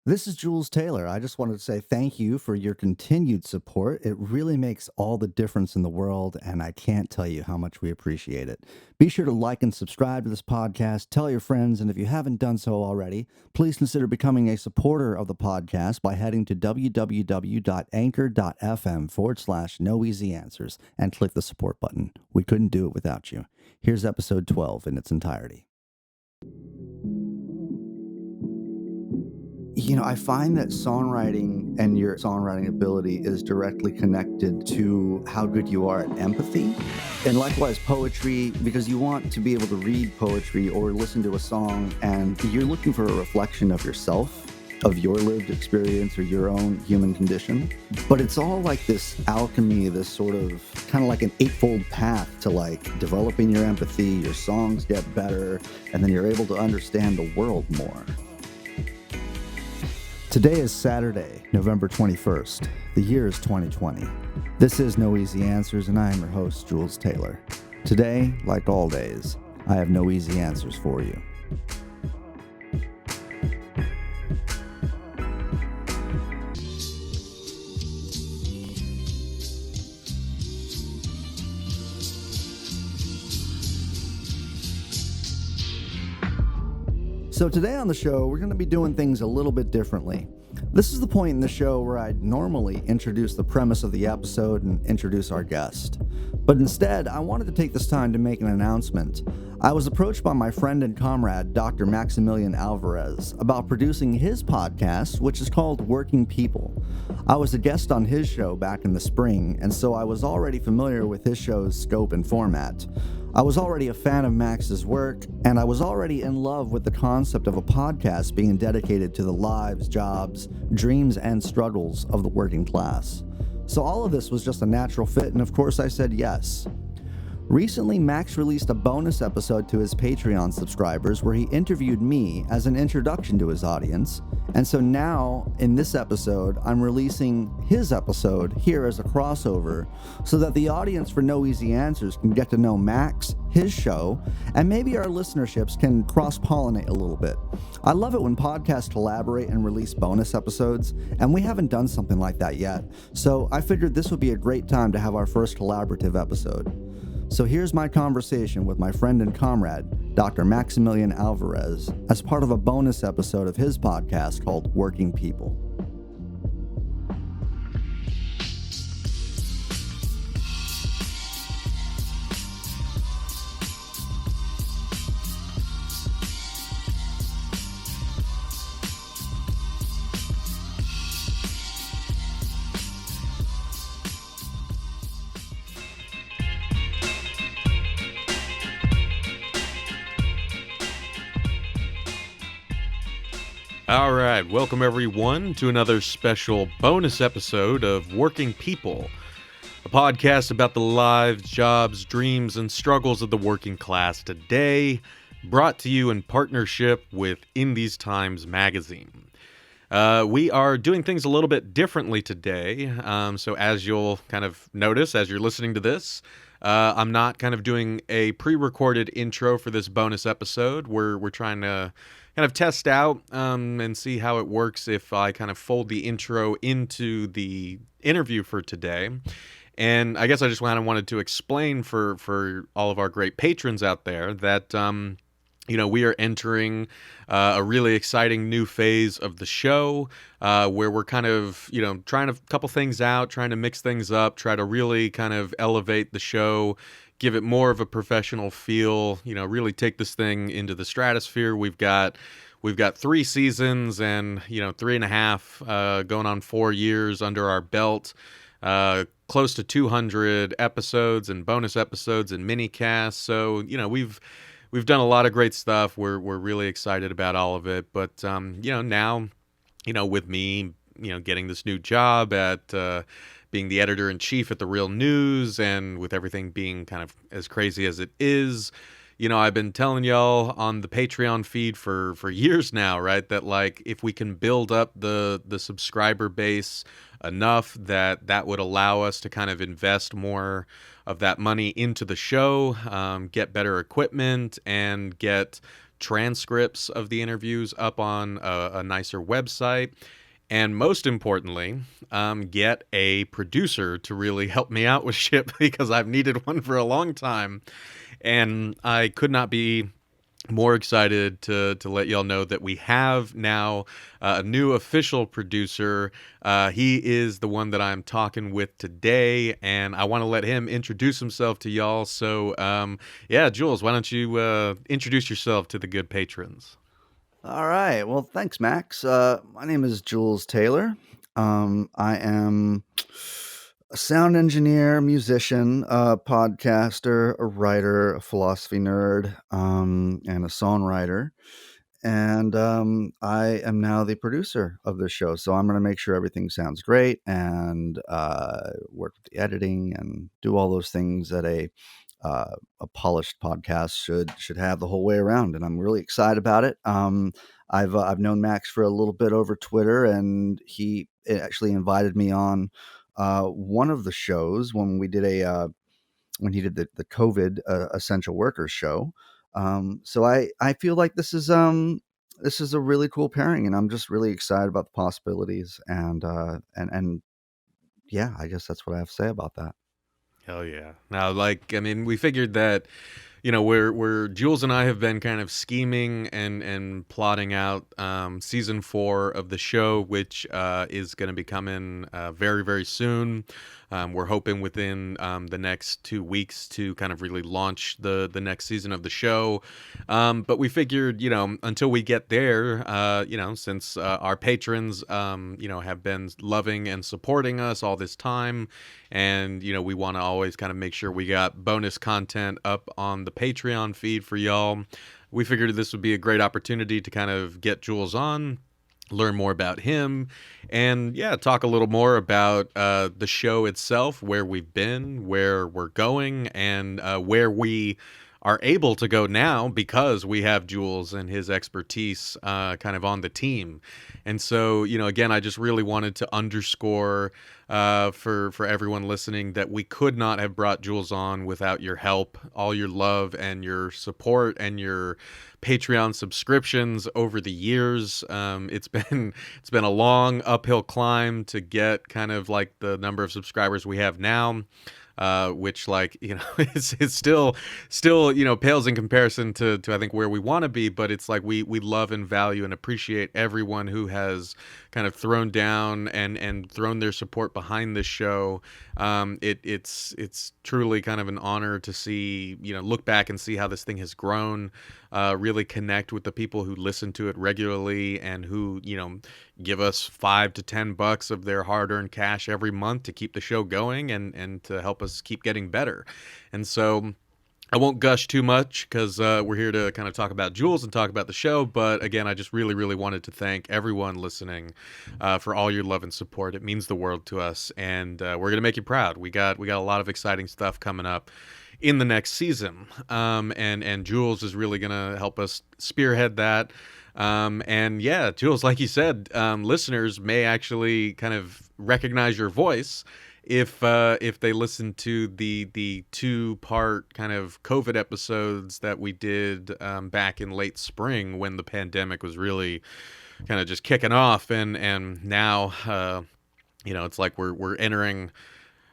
This is Jules Taylor. I just wanted to say thank you for your continued support. It really makes all the difference in the world, and I can't tell you how much we appreciate it. Be sure to like and subscribe to this podcast, tell your friends, and if you haven't done so already, please consider becoming a supporter of the podcast by heading to www.anchor.fm/noeasyanswers and click the support button. We couldn't do it without you. Here's episode 12 in its entirety. I find that songwriting and your songwriting ability is directly connected to how good you are at empathy. And likewise, poetry, because you want to be able to read poetry or listen to a song and you're looking for a reflection of yourself, of your lived experience or your own human condition. But it's all like this alchemy, this sort of kind of like an eightfold path to like developing your empathy, your songs get better, and then you're able to understand the world more. Today is Saturday, November 21st. The year is 2020. This is No Easy Answers, and I am your host, Jules Taylor. Today, like all days, I have no easy answers for you. So today on the show, we're going to be doing things a little bit differently. This is the point in the show where I'd normally introduce the premise of the episode and introduce our guest. But instead, I wanted to take this time to make an announcement. I was approached by my friend and comrade, Dr. Maximillian Alvarez, about producing his podcast, which is called Working People. I was a guest on his show back in the spring, and so I was already familiar with his show's scope and format. I was already a fan of Max's work, and I was already in love with the concept of a podcast being dedicated to the lives, jobs, dreams, and struggles of the working class. So all of this was just a natural fit, and of course I said yes. Recently, Max released a bonus episode to his Patreon subscribers where he interviewed me as an introduction to his audience. And so now, in this episode, I'm releasing his episode here as a crossover so that the audience for No Easy Answers can get to know Max, his show, and maybe our listenerships can cross-pollinate a little bit. I love it when podcasts collaborate and release bonus episodes, and we haven't done something like that yet. So I figured this would be a great time to have our first collaborative episode. So here's my conversation with my friend and comrade, Dr. Maximillian Alvarez, as part of a bonus episode of his podcast called Working People. All right, welcome everyone to another special bonus episode of Working People, a podcast about the lives, jobs, dreams, and struggles of the working class today, brought to you in partnership with In These Times magazine. We are doing things a little bit differently today, so as you'll kind of notice as you're listening to this, I'm not kind of doing a pre-recorded intro for this bonus episode. We're trying to kind of test out and see how it works if I kind of fold the intro into the interview for today. And I guess I just kind of wanted to explain for all of our great patrons out there that we are entering a really exciting new phase of the show where we're kind of, trying to couple things out, trying to mix things up, try to really kind of elevate the show, give it more of a professional feel, really take this thing into the stratosphere. We've got 3 seasons and, 3.5 going on 4 years under our belt, close to 200 episodes and bonus episodes and mini casts. So, we've done a lot of great stuff. We're really excited about all of it. But, now, with me, getting this new job at being the editor-in-chief at The Real News, and with everything being kind of as crazy as it is, I've been telling y'all on the Patreon feed for years now, right, that like if we can build up the subscriber base enough that would allow us to kind of invest more of that money into the show, get better equipment, and get transcripts of the interviews up on a nicer website. And most importantly, get a producer to really help me out with shit because I've needed one for a long time. And I could not be more excited to let y'all know that we have now a new official producer. He is the one that I'm talking with today, and I want to let him introduce himself to y'all. So, yeah, Jules, why don't you introduce yourself to the good patrons? All right. Well, thanks, Max. My name is Jules Taylor. I am a sound engineer, musician, podcaster, a writer, a philosophy nerd, and a songwriter. And I am now the producer of this show. So I'm going to make sure everything sounds great and work with the editing and do all those things that a polished podcast should have the whole way around. And I'm really excited about it. I've known Max for a little bit over Twitter, and he actually invited me on one of the shows when we did when he did the COVID essential workers show. So I feel like this is a really cool pairing, and I'm just really excited about the possibilities. And yeah, I guess that's what I have to say about that. Hell yeah. Now, like, I mean, we figured that, we're Jules and I have been kind of scheming and plotting out season 4 of the show, which is going to be coming very, very soon. We're hoping within the next 2 weeks to kind of really launch the next season of the show. But we figured, until we get there, since our patrons, have been loving and supporting us all this time, and, we want to always kind of make sure we got bonus content up on the Patreon feed for y'all. We figured this would be a great opportunity to kind of get Jules on, learn more about him, and yeah, talk a little more about the show itself, where we've been, where we're going, and where we are able to go now because we have Jules and his expertise kind of on the team. And so, again, I just really wanted to underscore for everyone listening that we could not have brought Jules on without your help, all your love and your support and your Patreon subscriptions over the years. It's been a long uphill climb to get kind of like the number of subscribers we have now. Which, like, it's still pales in comparison to I think where we want to be, but it's like we love and value and appreciate everyone who has kind of thrown down and thrown their support behind this show. It's truly kind of an honor to see, look back and see how this thing has grown, really connect with the people who listen to it regularly and who, give us $5 to $10 of their hard-earned cash every month to keep the show going and to help us keep getting better. And so I won't gush too much because we're here to kind of talk about Jules and talk about the show. But again, I just really, really wanted to thank everyone listening for all your love and support. It means the world to us, and we're going to make you proud. We got a lot of exciting stuff coming up in the next season. And Jules is really going to help us spearhead that. And yeah, Jules, like you said, listeners may actually kind of recognize your voice if they listen to the 2-part kind of COVID episodes that we did back in late spring when the pandemic was really kind of just kicking off, and now it's like we're entering.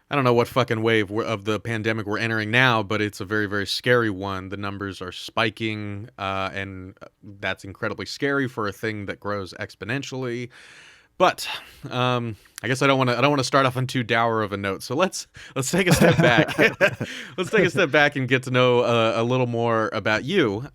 I don't know what fucking wave of the pandemic we're entering now, but it's a very, very scary one. The numbers are spiking, and that's incredibly scary for a thing that grows exponentially. But I guess I don't want to start off on too dour of a note. So let's take a step back. Let's take a step back and get to know a little more about you.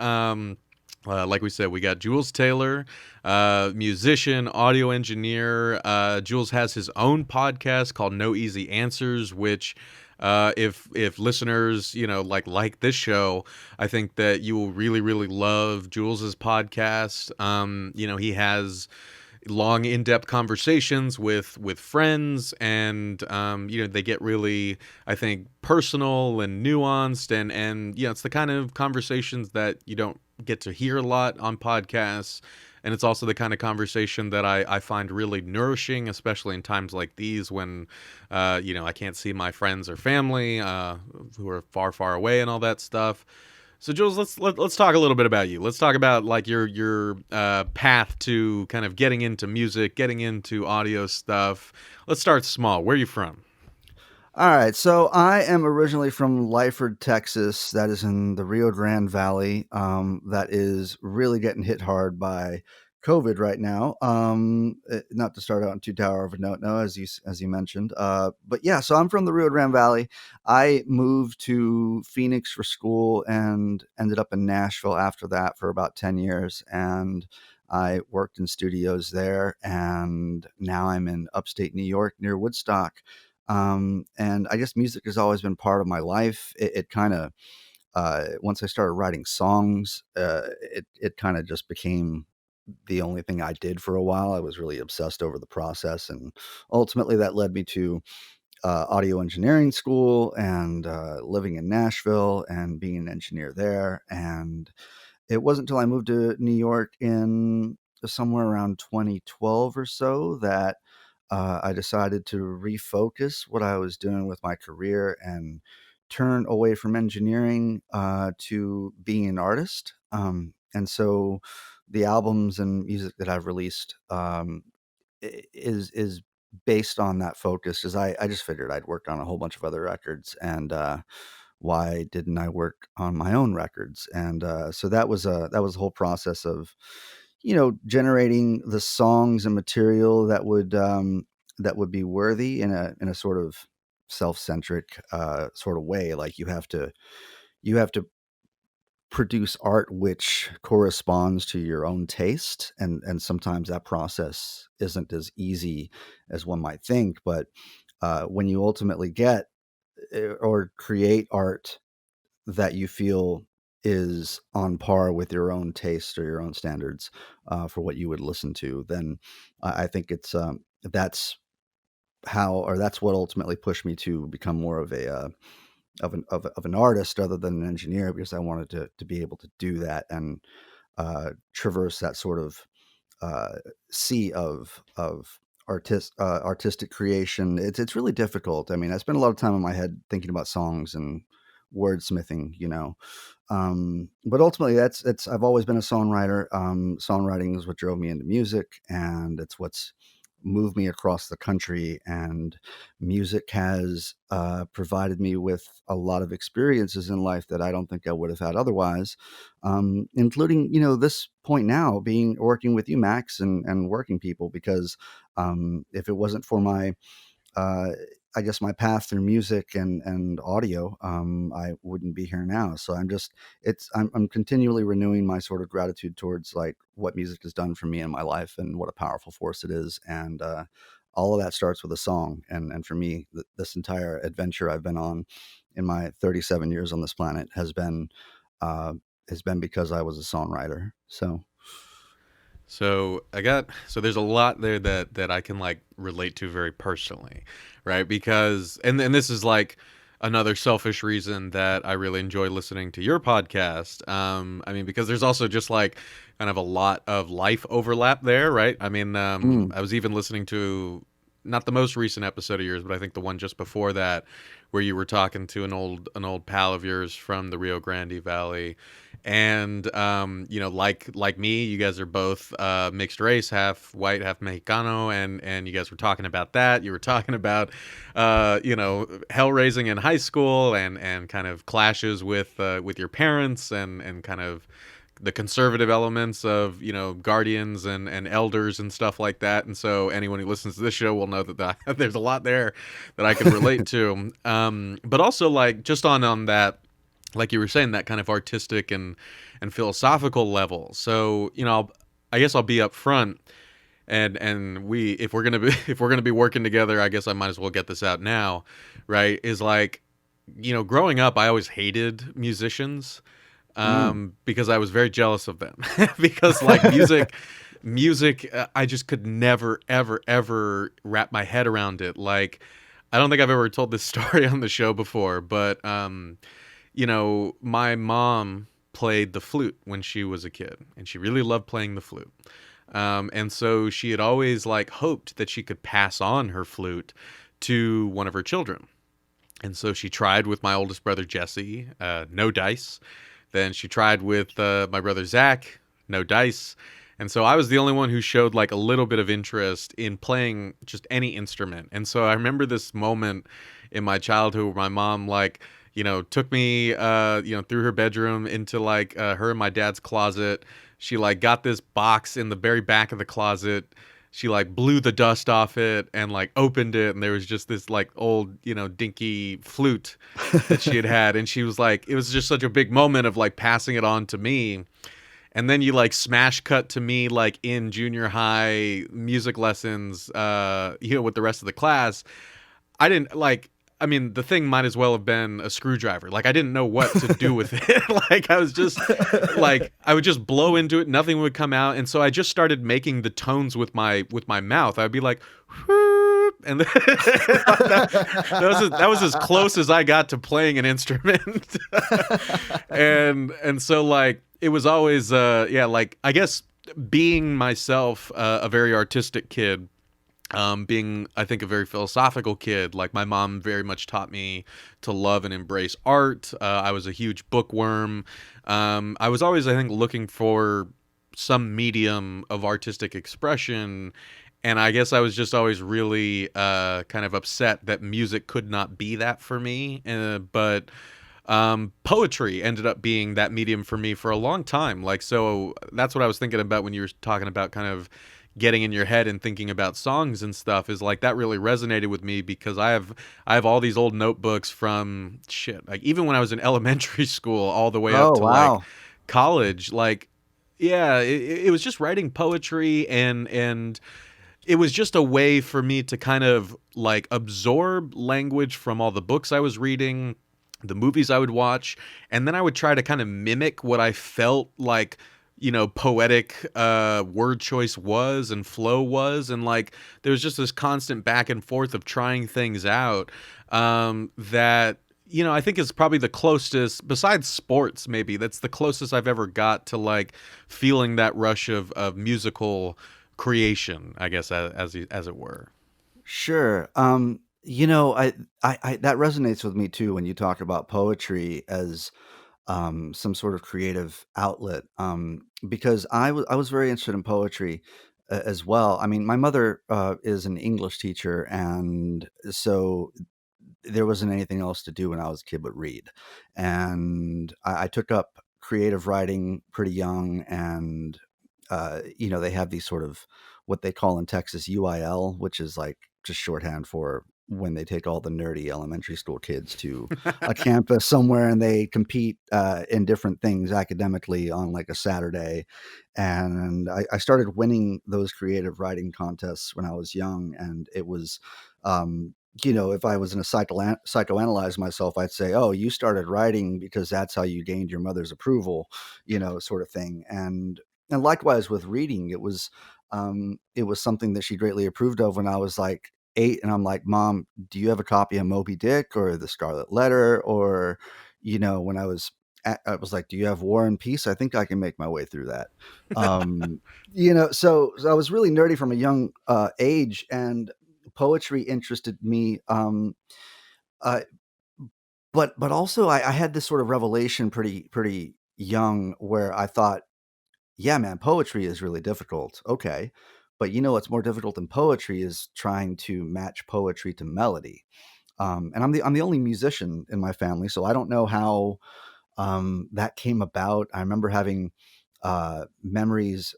Like we said, we got Jules Taylor, musician, audio engineer. Jules has his own podcast called No Easy Answers, which if listeners, like this show, I think that you will really, really love Jules's podcast. He has long, in-depth conversations with friends, and they get really, I think, personal and nuanced, and it's the kind of conversations that you don't get to hear a lot on podcasts. And it's also the kind of conversation that I find really nourishing, especially in times like these when, I can't see my friends or family who are far, far away and all that stuff. So Jules, let's talk a little bit about you. Let's talk about like your path to kind of getting into music, getting into audio stuff. Let's start small. Where are you from? All right, so I am originally from Lyford, Texas. That is in the Rio Grande Valley. That is really getting hit hard by COVID right now. Not to start out on too dour of a note, no, as you mentioned. But yeah, so I'm from the Rio Grande Valley. I moved to Phoenix for school and ended up in Nashville after that for about 10 years, and I worked in studios there. And now I'm in upstate New York near Woodstock. And I guess music has always been part of my life. It kind of once I started writing songs, it kind of just became the only thing I did for a while. I was really obsessed over the process, and ultimately that led me to audio engineering school and living in Nashville and being an engineer there. And it wasn't until I moved to New York in somewhere around 2012 or so that I decided to refocus what I was doing with my career and turn away from engineering to being an artist. And so the albums and music that I've released is based on that focus, because I just figured I'd worked on a whole bunch of other records, and why didn't I work on my own records? And so that was the whole process of, generating the songs and material that would be worthy in a sort of self-centric sort of way. Like you have to produce art which corresponds to your own taste, and sometimes that process isn't as easy as one might think. But when you ultimately get or create art that you feel is on par with your own taste or your own standards for what you would listen to, then I think that's that's what ultimately pushed me to become more of an artist other than an engineer, because I wanted to be able to do that and traverse that sort of uh, sea of artistic creation. It's really difficult. I mean, I spend a lot of time in my head thinking about songs and wordsmithing, but ultimately that's I've always been a songwriter. Songwriting is what drove me into music, and it's what's moved me across the country. And music has provided me with a lot of experiences in life that I don't think I would have had otherwise, including this point now, being working with you, Max, and working people. Because if it wasn't for my uh, I guess my path through music and audio, I wouldn't be here now. So I'm continually renewing my sort of gratitude towards like what music has done for me in my life and what a powerful force it is. And all of that starts with a song. And for me, this entire adventure I've been on in my 37 years on this planet uh, has been because I was a songwriter. So. So there's a lot there that I can like relate to very personally, right? Because and this is like another selfish reason that I really enjoy listening to your podcast. I mean, because there's also just like kind of a lot of life overlap there, right? I mean, Mm. I was even listening to not the most recent episode of yours, but I think the one just before that, where you were talking to an old pal of yours from the Rio Grande Valley, and like me, you guys are both mixed race, half white, half Mexicano, and you guys were talking about that. You were talking about hell raising in high school, and kind of clashes with your parents, and kind of the conservative elements of guardians and elders and stuff like that. And so anyone who listens to this show will know that there's a lot there that I can relate to. But also like just on that, like you were saying, that kind of artistic and philosophical level. So I guess I'll be up front, and we if we're gonna be if we're gonna be working together, I guess I might as well get this out now, right? Is like, growing up, I always hated musicians, Mm. because I was very jealous of them. Because like music, I just could never, ever, ever wrap my head around it. Like, I don't think I've ever told this story on the show before, but my mom played the flute when she was a kid, and she really loved playing the flute. And so she had always like hoped that she could pass on her flute to one of her children. And so she tried with my oldest brother Jesse. No dice. Then she tried with my brother Zach, no dice. And so I was the only one who showed like a little bit of interest in playing just any instrument. And so I remember this moment in my childhood where my mom like, took me through her bedroom into like her and my dad's closet. She like got this box in the very back of the closet. She like blew the dust off it and like opened it, and there was just this like old, dinky flute that she had, and she was like, it was just such a big moment of like passing it on to me. And then you like smash cut to me like in junior high music lessons, with the rest of the class. I didn't like. I mean, the thing might as well have been a screwdriver. Like, I didn't know what to do with it. Like, I was just like, I would just blow into it, nothing would come out, and so I just started making the tones with my mouth. I'd be like, whoop, and that was as close as I got to playing an instrument. And so like it was always like I guess being myself a very artistic kid, being I think a very philosophical kid. Like my mom very much taught me to love and embrace art. I was a huge bookworm. I was always I think looking for some medium of artistic expression. And I guess I was just always really kind of upset that music could not be that for me. But poetry ended up being that medium for me for a long time. Like, so that's what I was thinking about when you were talking about kind of getting in your head and thinking about songs and stuff, is like that really resonated with me because I have all these old notebooks from shit, like even when I was in elementary school all the way up Oh, to like wow. college. Like, yeah, it was just writing poetry, and it was just a way for me to kind of like absorb language from all the books I was reading, the movies I would watch, and then I would try to kind of mimic what I felt like, poetic word choice was and flow was. And like there was just this constant back and forth of trying things out, that I think is probably the closest, besides sports, maybe that's the closest I've ever got to like feeling that rush of musical creation, I guess, as it were. Sure. I that resonates with me too when you talk about poetry as some sort of creative outlet. Because I was very interested in poetry as well. I mean, my mother is an English teacher, and so there wasn't anything else to do when I was a kid but read. And I took up creative writing pretty young, and they have these sort of what they call in Texas UIL, which is like just shorthand for when they take all the nerdy elementary school kids to a campus somewhere and they compete in different things academically on like a Saturday. And I started winning those creative writing contests when I was young. And it was, if I was in a psychoanalyze myself, I'd say, oh, you started writing because that's how you gained your mother's approval, sort of thing. And likewise with reading, it was something that she greatly approved of when I was like 8, and I'm like, "Mom, do you have a copy of Moby Dick or The Scarlet Letter?" Or, when I was like, "Do you have War and Peace? I think I can make my way through that." So I was really nerdy from a young age, and poetry interested me. Uh, but also I had this sort of revelation pretty young where I thought, yeah, man, poetry is really difficult. Okay. But what's more difficult than poetry is trying to match poetry to melody. And I'm the only musician in my family, so I don't know how that came about. I remember having memories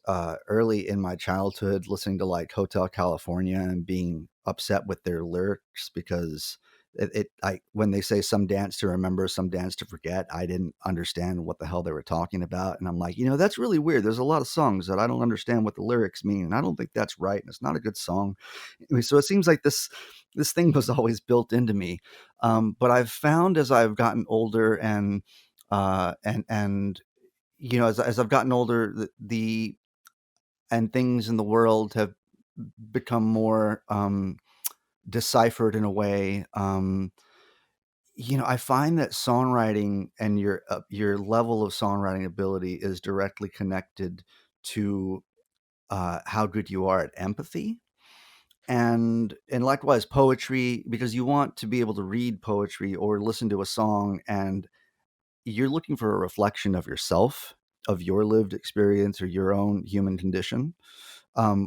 early in my childhood listening to like Hotel California and being upset with their lyrics because when they say some dance to remember, some dance to forget, I didn't understand what the hell they were talking about. And I'm like, that's really weird. There's a lot of songs that I don't understand what the lyrics mean. And I don't think that's right. And it's not a good song. Anyway, so it seems like this thing was always built into me. But I've found as I've gotten older and as I've gotten older, the and things in the world have become more deciphered in a way. I find that songwriting and your level of songwriting ability is directly connected to how good you are at empathy. And likewise poetry, because you want to be able to read poetry or listen to a song and you're looking for a reflection of yourself, of your lived experience or your own human condition,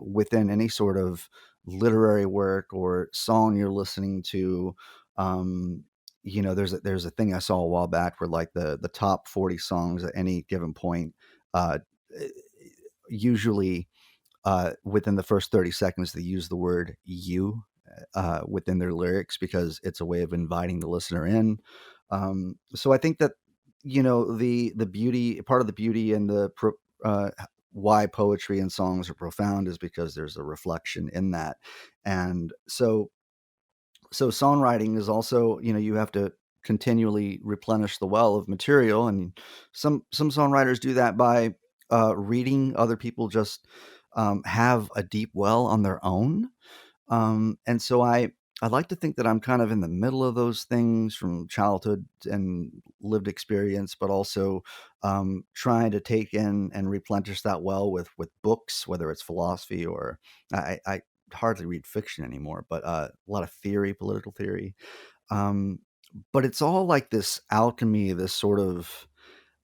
within any sort of literary work or song you're listening to. Um, there's a thing I saw a while back where like the top 40 songs at any given point, uh, usually within the first 30 seconds they use the word "you" within their lyrics because it's a way of inviting the listener in. So I think that the beauty, part of the beauty and uh, why poetry and songs are profound is because there's a reflection in that. And so songwriting is also, you have to continually replenish the well of material, and some songwriters do that by reading other people just have a deep well on their own. And so I like to think that I'm kind of in the middle of those things from childhood and lived experience, but also trying to take in and replenish that well with books, whether it's philosophy or I hardly read fiction anymore, but a lot of theory, political theory. Um, but it's all like this alchemy, this sort of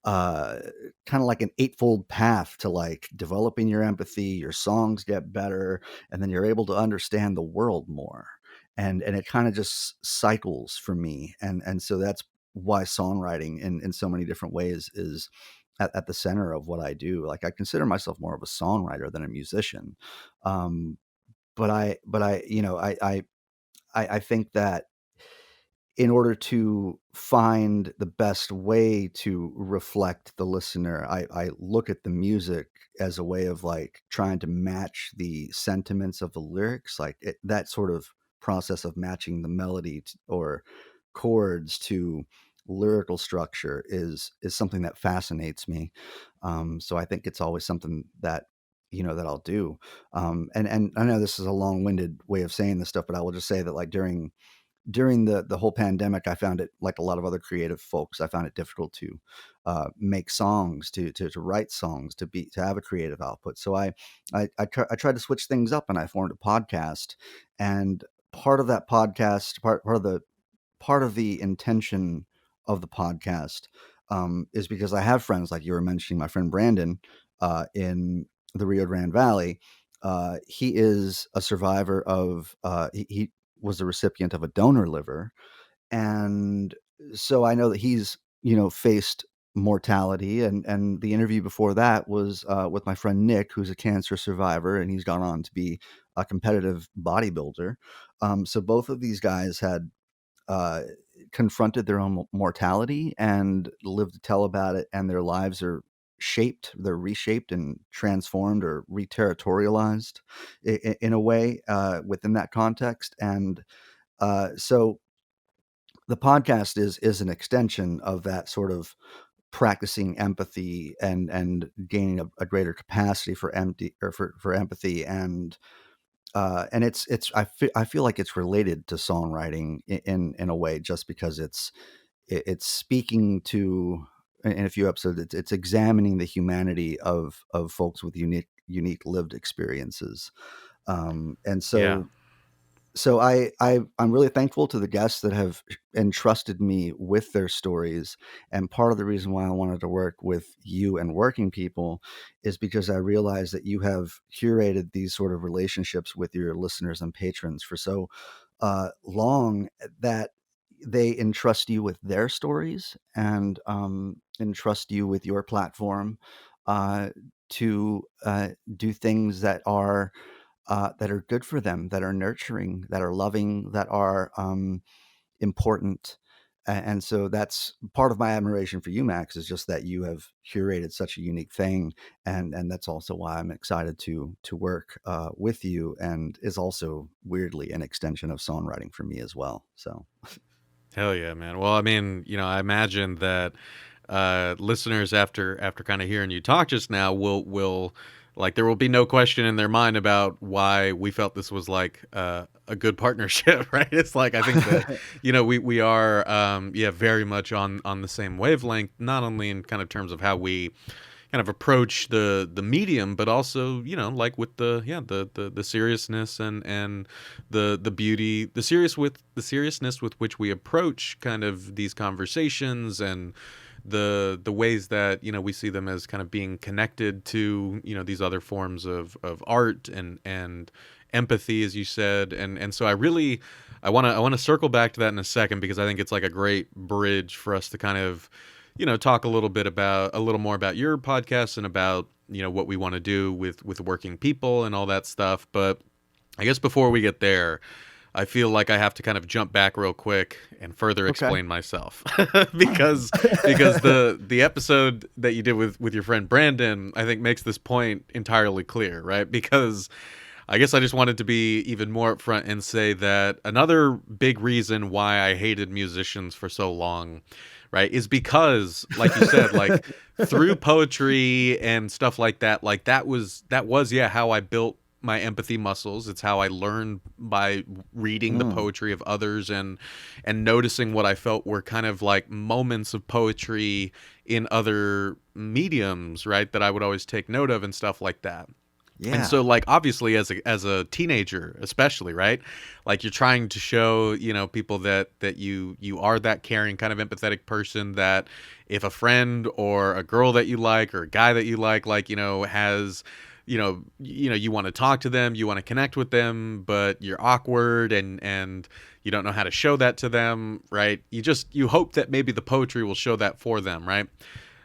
uh kind of like an eightfold path to like developing your empathy, your songs get better, and then you're able to understand the world more, and it kind of just cycles for me, and so that's why songwriting in so many different ways is at the center of what I do. Like, I consider myself more of a songwriter than a musician. Um but i but i you know I think that in order to find the best way to reflect the listener, I look at the music as a way of like trying to match the sentiments of the lyrics, like that sort of process of matching the melody or chords to lyrical structure is something that fascinates me. So I think it's always something that that I'll do. And I know this is a long-winded way of saying this stuff, but I will just say that like during the whole pandemic, I found it, like a lot of other creative folks, I found it difficult to make songs, to write songs, to have a creative output. So I tried to switch things up, and I formed a podcast. And part of that podcast, part of the intention of the podcast, is because I have friends like you were mentioning, my friend Brandon, in the Rio Grande Valley. He is a survivor of, he was a recipient of a donor liver. And so I know that he's, faced mortality. And the interview before that was with my friend Nick, who's a cancer survivor, and he's gone on to be a competitive bodybuilder. So both of these guys had uh, confronted their own mortality and lived to tell about it, and their lives are they're reshaped and transformed or reterritorialized in a way within that context. And so the podcast is an extension of that sort of practicing empathy and gaining a greater capacity for empty or for empathy. And I feel like it's related to songwriting in a way, just because it's speaking to, in a few episodes, it's examining the humanity of folks with unique lived experiences. And Yeah. so I'm really thankful to the guests that have entrusted me with their stories. And part of the reason why I wanted to work with you and Working People is because I realized that you have curated these sort of relationships with your listeners and patrons for so long that they entrust you with their stories and entrust you with your platform uh, to do things that are good for them, that are nurturing, that are loving, that are important. And so that's part of my admiration for you, Max, is just that you have curated such a unique thing, and that's also why I'm excited to work with you, and is also weirdly an extension of songwriting for me as well. So Hell yeah, man. Well, I mean, I imagine that listeners, after kind of hearing you talk just now, will like, there will be no question in their mind about why we felt this was like a good partnership, right? It's like, I think that we are yeah, very much on the same wavelength, not only in kind of terms of how we kind of approach the medium, but also, like with the seriousness and the beauty, the seriousness with which we approach kind of these conversations, and the ways that we see them as kind of being connected to these other forms of art and empathy, as you said, and so I want to circle back to that in a second, because I think it's like a great bridge for us to kind of talk a little more about your podcast and about what we want to do with working people and all that stuff. But I guess before we get there, I feel like I have to kind of jump back real quick and further Okay. explain myself because the episode that you did with your friend Brandon, I think, makes this point entirely clear, right? Because I guess I just wanted to be even more upfront and say that another big reason why I hated musicians for so long, right, is because, like you said, like through poetry and stuff like that was yeah, how I built my empathy muscles. It's how I learned, by reading the Mm, poetry of others and noticing what I felt were kind of like moments of poetry in other mediums, right, that I would always take note of and stuff like that. And yeah. so, like, obviously, as a teenager, especially, right, like, you're trying to show people that you are that caring, kind of empathetic person, that if a friend or a girl that you like or a guy that you like has you want to talk to them, you want to connect with them, but you're awkward and you don't know how to show that to them, right? You hope that maybe the poetry will show that for them, right?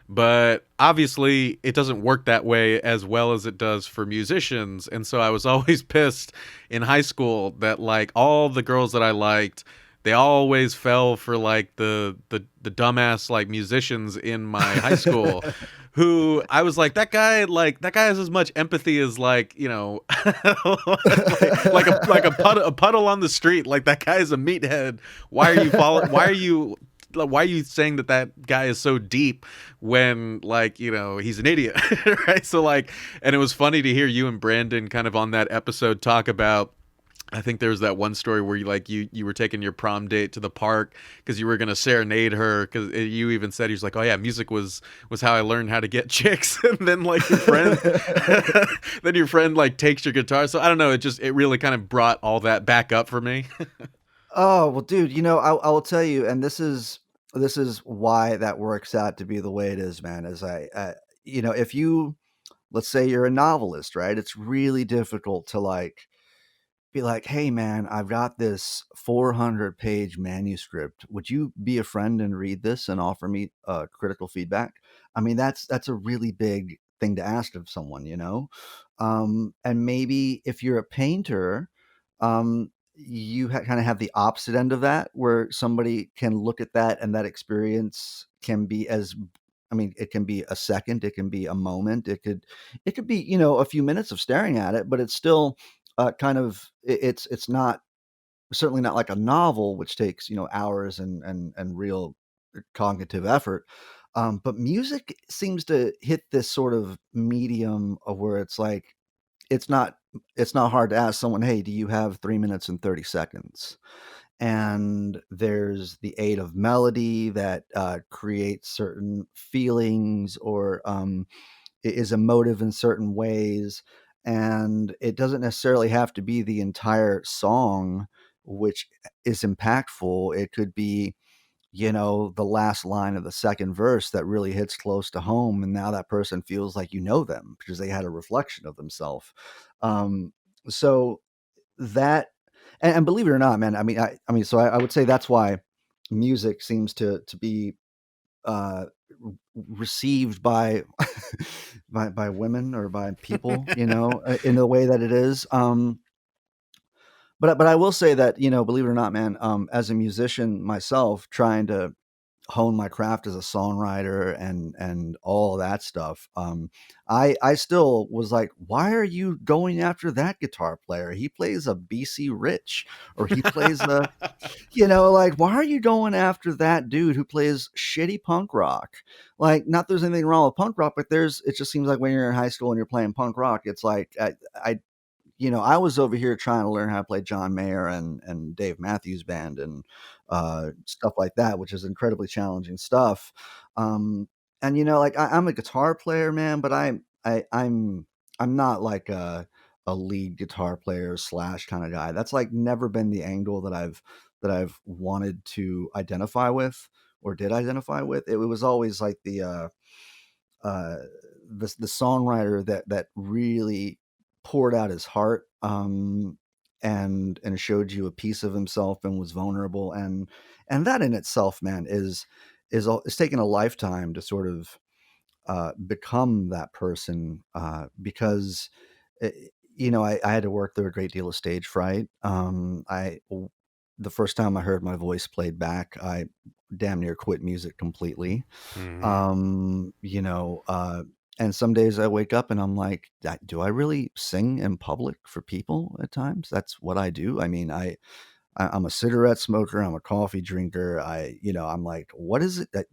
But obviously, it doesn't work that way as well as it does for musicians. And so I was always pissed in high school that, like, all the girls that I liked, they always fell for like the dumbass like musicians in my high school, who I was like that guy has as much empathy as, like, like a puddle on the street. Like, that guy is a meathead. Why are you saying that guy is so deep when, like, he's an idiot? Right? So, like, and it was funny to hear you and Brandon kind of on that episode talk about, I think there was that one story where you were taking your prom date to the park because you were gonna serenade her, because you even said, he was like, oh yeah, music was how I learned how to get chicks. And then, like, your friend then your friend, like, takes your guitar. So I don't know, it really kind of brought all that back up for me. Oh, well, dude, I will tell you, and this is why that works out to be the way it is, man. Is if you, let's say you're a novelist, right? It's really difficult to like be like, "Hey, man, I've got this 400-page manuscript. Would you be a friend and read this and offer me critical feedback?" I mean, that's a really big thing to ask of someone, you know. And maybe if you're a painter, you kind of have the opposite end of that, where somebody can look at that, and that experience can be as, I mean, it can be a second, it can be a moment, it could be, a few minutes of staring at it, but it's still kind of it's not, certainly not like a novel, which takes hours and real cognitive effort. But music seems to hit this sort of medium of where it's like it's not it's not hard to ask someone, hey, do you have 3 minutes and 30 seconds? And there's the aid of melody that creates certain feelings, or is emotive in certain ways, and it doesn't necessarily have to be the entire song which is impactful. It could be, the last line of the second verse that really hits close to home, and now that person feels like them because they had a reflection of themselves. Um, so that, and believe it or not, man, I mean, so I would say that's why music seems to be uh, received by by women or by people, in the way that it is. But I will say that, believe it or not, man, as a musician myself, trying to hone my craft as a songwriter and all that stuff. I still was like, why are you going after that guitar player? He plays a BC Rich, or he plays a, like, why are you going after that dude who plays shitty punk rock? Like, not there's anything wrong with punk rock, but it just seems like when you're in high school and you're playing punk rock, it's like I I was over here trying to learn how to play John Mayer and Dave Matthews Band and stuff like that, which is incredibly challenging stuff. Um, and like I'm a guitar player, man, but I'm not like a lead guitar player slash kind of guy. That's like never been the angle that I've wanted to identify with. or did identify with. It was always like uh, the songwriter that really poured out his heart, and showed you a piece of himself and was vulnerable, and that in itself, man, is taking a lifetime to sort of become that person, because I had to work through a great deal of stage fright. The first time I heard my voice played back, I damn near quit music completely. Mm-hmm. And some days I wake up and I'm like, do I really sing in public for people at times? That's what I do. I mean, I'm a cigarette smoker. I'm a coffee drinker. I'm like, what is it that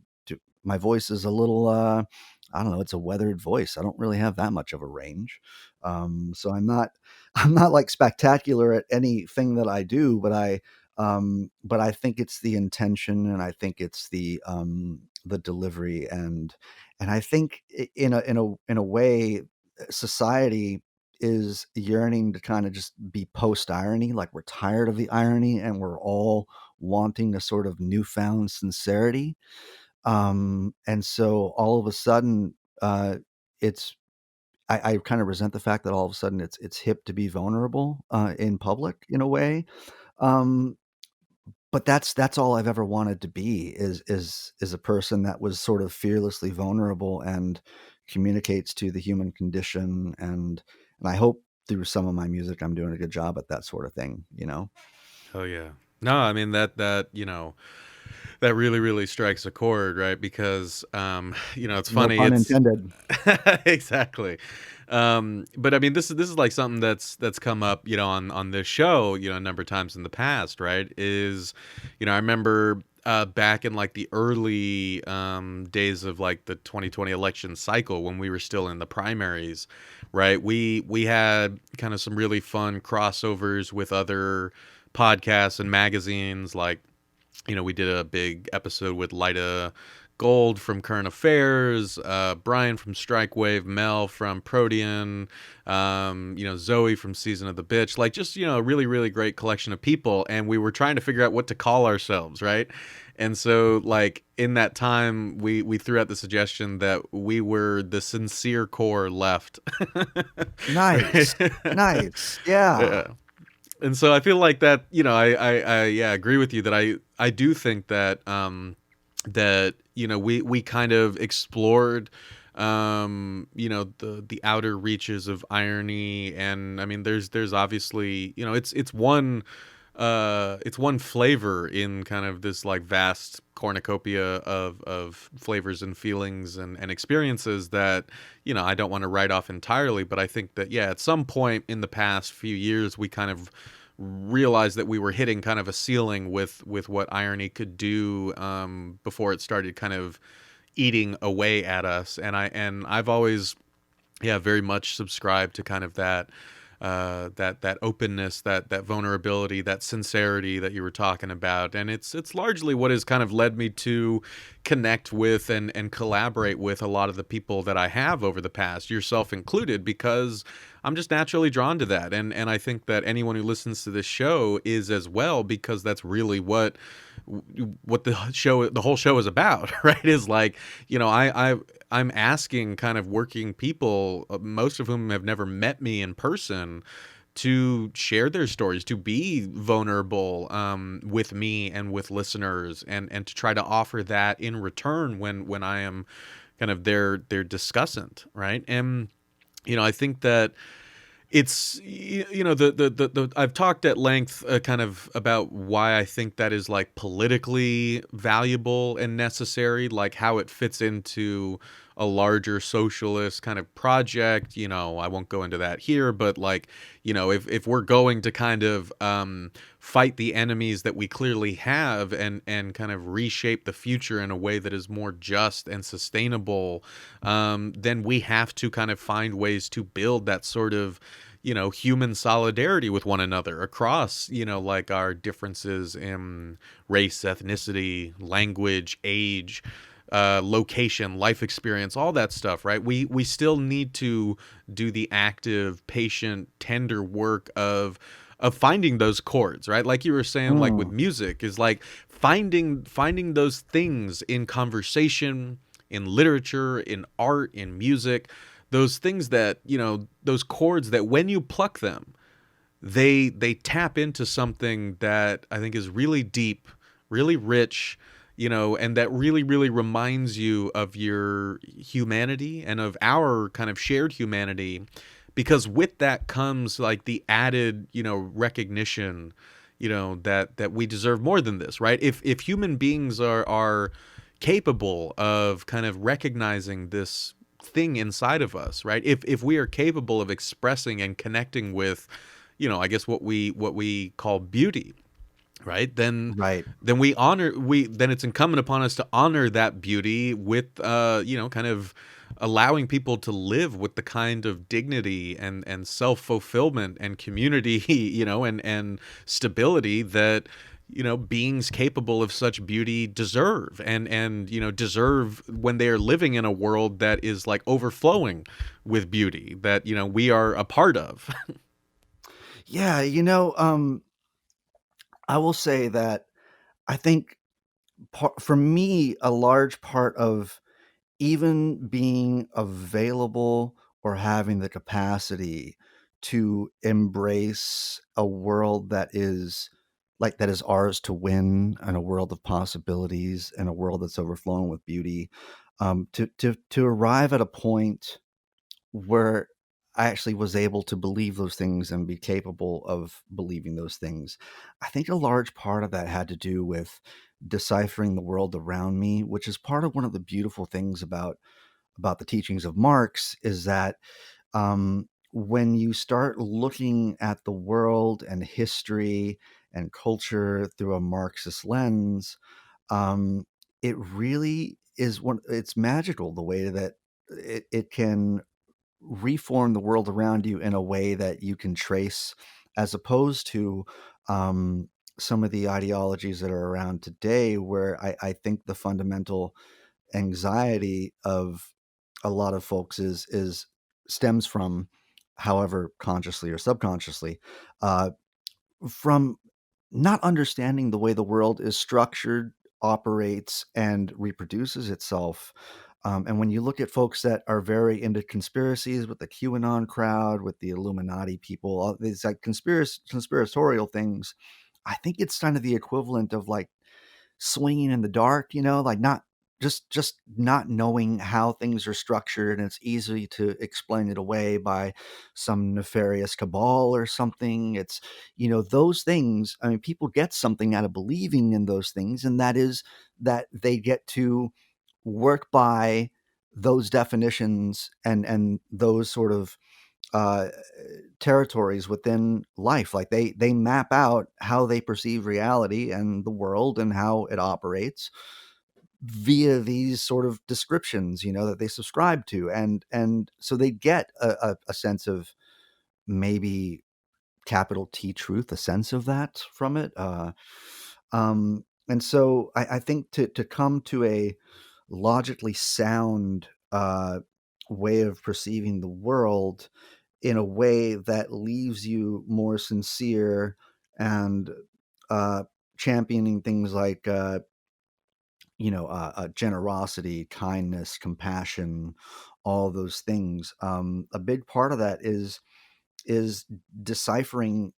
my voice is a little, I don't know, it's a weathered voice. I don't really have that much of a range. So I'm not like spectacular at anything that I do, but I think it's the intention, and I think it's the delivery, and I think in a way, society is yearning to kind of just be post irony. Like, we're tired of the irony, and we're all wanting a sort of newfound sincerity. And so all of a sudden, it's I kind of resent the fact that all of a sudden it's hip to be vulnerable in public in a way. Um, but that's all I've ever wanted to be, is a person that was sort of fearlessly vulnerable and communicates to the human condition, and I hope through some of my music I'm doing a good job at that sort of thing, you know. Oh yeah. No, I mean that that really really strikes a chord, right? Because it's No funny. pun It's intended. exactly. But I mean, this is like something that's come up, on this show, a number of times in the past, right? I remember back in like the early days of like the 2020 election cycle when we were still in the primaries, right? We had kind of some really fun crossovers with other podcasts and magazines, like we did a big episode with Lida Gold from Current Affairs, Brian from Strike Wave, Mel from Protean, Zoe from Season of the Bitch, like just, a really, really great collection of people. And we were trying to figure out what to call ourselves, right? And so, like, in that time, we threw out the suggestion that we were the sincere core left. Nice. Right? Nice. Yeah. Yeah. And so I feel like that, I yeah, agree with you that I do think that that we kind of explored the outer reaches of irony. And I mean there's obviously, it's one flavor in kind of this like vast cornucopia of flavors and feelings and experiences that I don't want to write off entirely. But I think that, yeah, at some point in the past few years we kind of realized that we were hitting kind of a ceiling with what irony could do, before it started kind of eating away at us. And I've always, yeah, very much subscribed to kind of that openness, that vulnerability, that sincerity that you were talking about. And it's largely what has kind of led me to connect with and collaborate with a lot of the people that I have over the past, yourself included, because I'm just naturally drawn to that. And I think that anyone who listens to this show is as well, because that's really what the whole show is about. Right? Is like, I'm asking kind of working people, most of whom have never met me in person, to share their stories, to be vulnerable, with me and with listeners, and to try to offer that in return when I am kind of their discussant, right? And I think that it's, the I've talked at length, kind of about why I think that is like politically valuable and necessary, like how it fits into a larger socialist kind of project. I won't go into that here, but like, if we're going to kind of fight the enemies that we clearly have, and kind of reshape the future in a way that is more just and sustainable, then we have to kind of find ways to build that sort of human solidarity with one another across, like our differences in race, ethnicity, language, age, location, life experience, all that stuff, right? We still need to do the active, patient, tender work of of finding those chords, right? Like you were saying, like with Mm, music, is like finding those things in conversation, in literature, in art, in music, those things that, those chords that when you pluck them, they tap into something that I think is really deep, really rich, and that really reminds you of your humanity and of our kind of shared humanity, because with that comes like the added, recognition, that we deserve more than this, right? If human beings are capable of kind of recognizing this thing inside of us, right? If we are capable of expressing and connecting with, I guess what we call beauty, right? Then right. then we honor we then it's incumbent upon us to honor that beauty with, kind of allowing people to live with the kind of dignity and self-fulfillment and community, and stability that, beings capable of such beauty deserve, and deserve when they are living in a world that is like overflowing with beauty that, we are a part of. Yeah, I will say that I think for me, a large part of even being available or having the capacity to embrace a world that is ours to win, and a world of possibilities, and a world that's overflowing with beauty, to arrive at a point where I actually was able to believe those things and be capable of believing those things. I think a large part of that had to do with deciphering the world around me, which is part of one of the beautiful things about the teachings of Marx, is that when you start looking at the world and history and culture through a Marxist lens, um, it really is it's magical the way that it can reform the world around you in a way that you can trace, as opposed to um, some of the ideologies that are around today, where I think the fundamental anxiety of a lot of folks is stems from, however consciously or subconsciously, uh, from not understanding the way the world is structured, operates, and reproduces itself. And when you look at folks that are very into conspiracies, with the QAnon crowd, with the Illuminati people, all these like conspiratorial things, I think it's kind of the equivalent of like swinging in the dark, like not just not knowing how things are structured, and it's easy to explain it away by some nefarious cabal or something. It's, those things. I mean, people get something out of believing in those things, and that is that they get to work by those definitions and those sort of uh, territories within life. Like they map out how they perceive reality and the world and how it operates via these sort of descriptions, that they subscribe to, and so they get a sense of, maybe, capital T truth, a sense of that from it. And so I think to come to a logically sound way of perceiving the world, in a way that leaves you more sincere, and uh, championing things like generosity, kindness, compassion, all those things. A big part of that is deciphering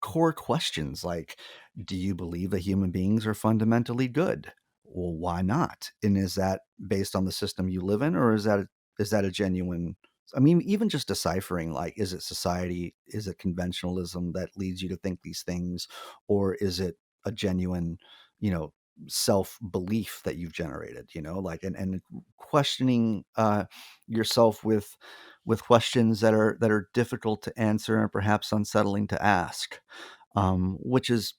core questions like, do you believe that human beings are fundamentally good? Well, why not? And is that based on the system you live in, or is that a genuine, I mean, even just deciphering, like, is it society, is it conventionalism that leads you to think these things, or is it a genuine, you know, self belief that you've generated, like, and questioning yourself with questions that are difficult to answer and perhaps unsettling to ask, which is,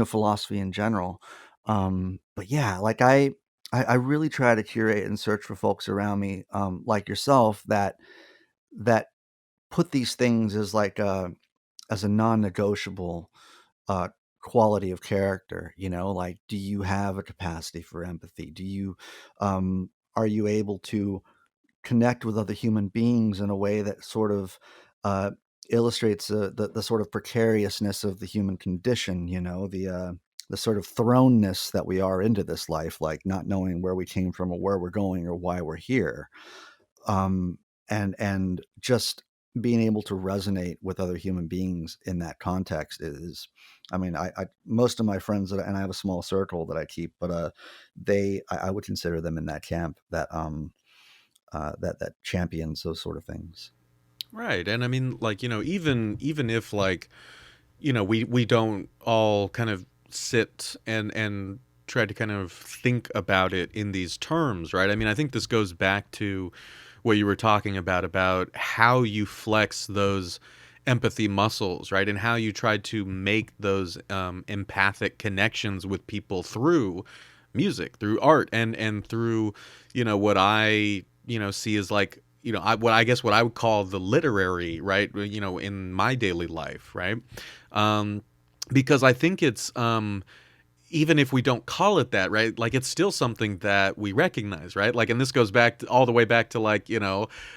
philosophy in general. But yeah, like I really try to curate and search for folks around me, like yourself, that put these things as a non-negotiable uh, quality of character. Like, do you have a capacity for empathy? Are you able to connect with other human beings in a way that sort of uh, illustrates the sort of precariousness of the human condition. The sort of thrownness that we are into this life, like not knowing where we came from or where we're going or why we're here. um, and just being able to resonate with other human beings in that context is, I mean, I most of my friends and I have a small circle that I keep, but I would consider them in that camp that that champions those sort of things. Right. And I mean, like, even if like, we don't all kind of sit and try to kind of think about it in these terms, right? I mean, I think this goes back to what you were talking about how you flex those empathy muscles, right? And how you try to make those empathic connections with people through music, through art, and through, what I, see as like, what I would call the literary, right? In my daily life, right? Um, because I think it's, even if we don't call it that, right? Like it's still something that we recognize, right? Like, and this goes back all the way back to like,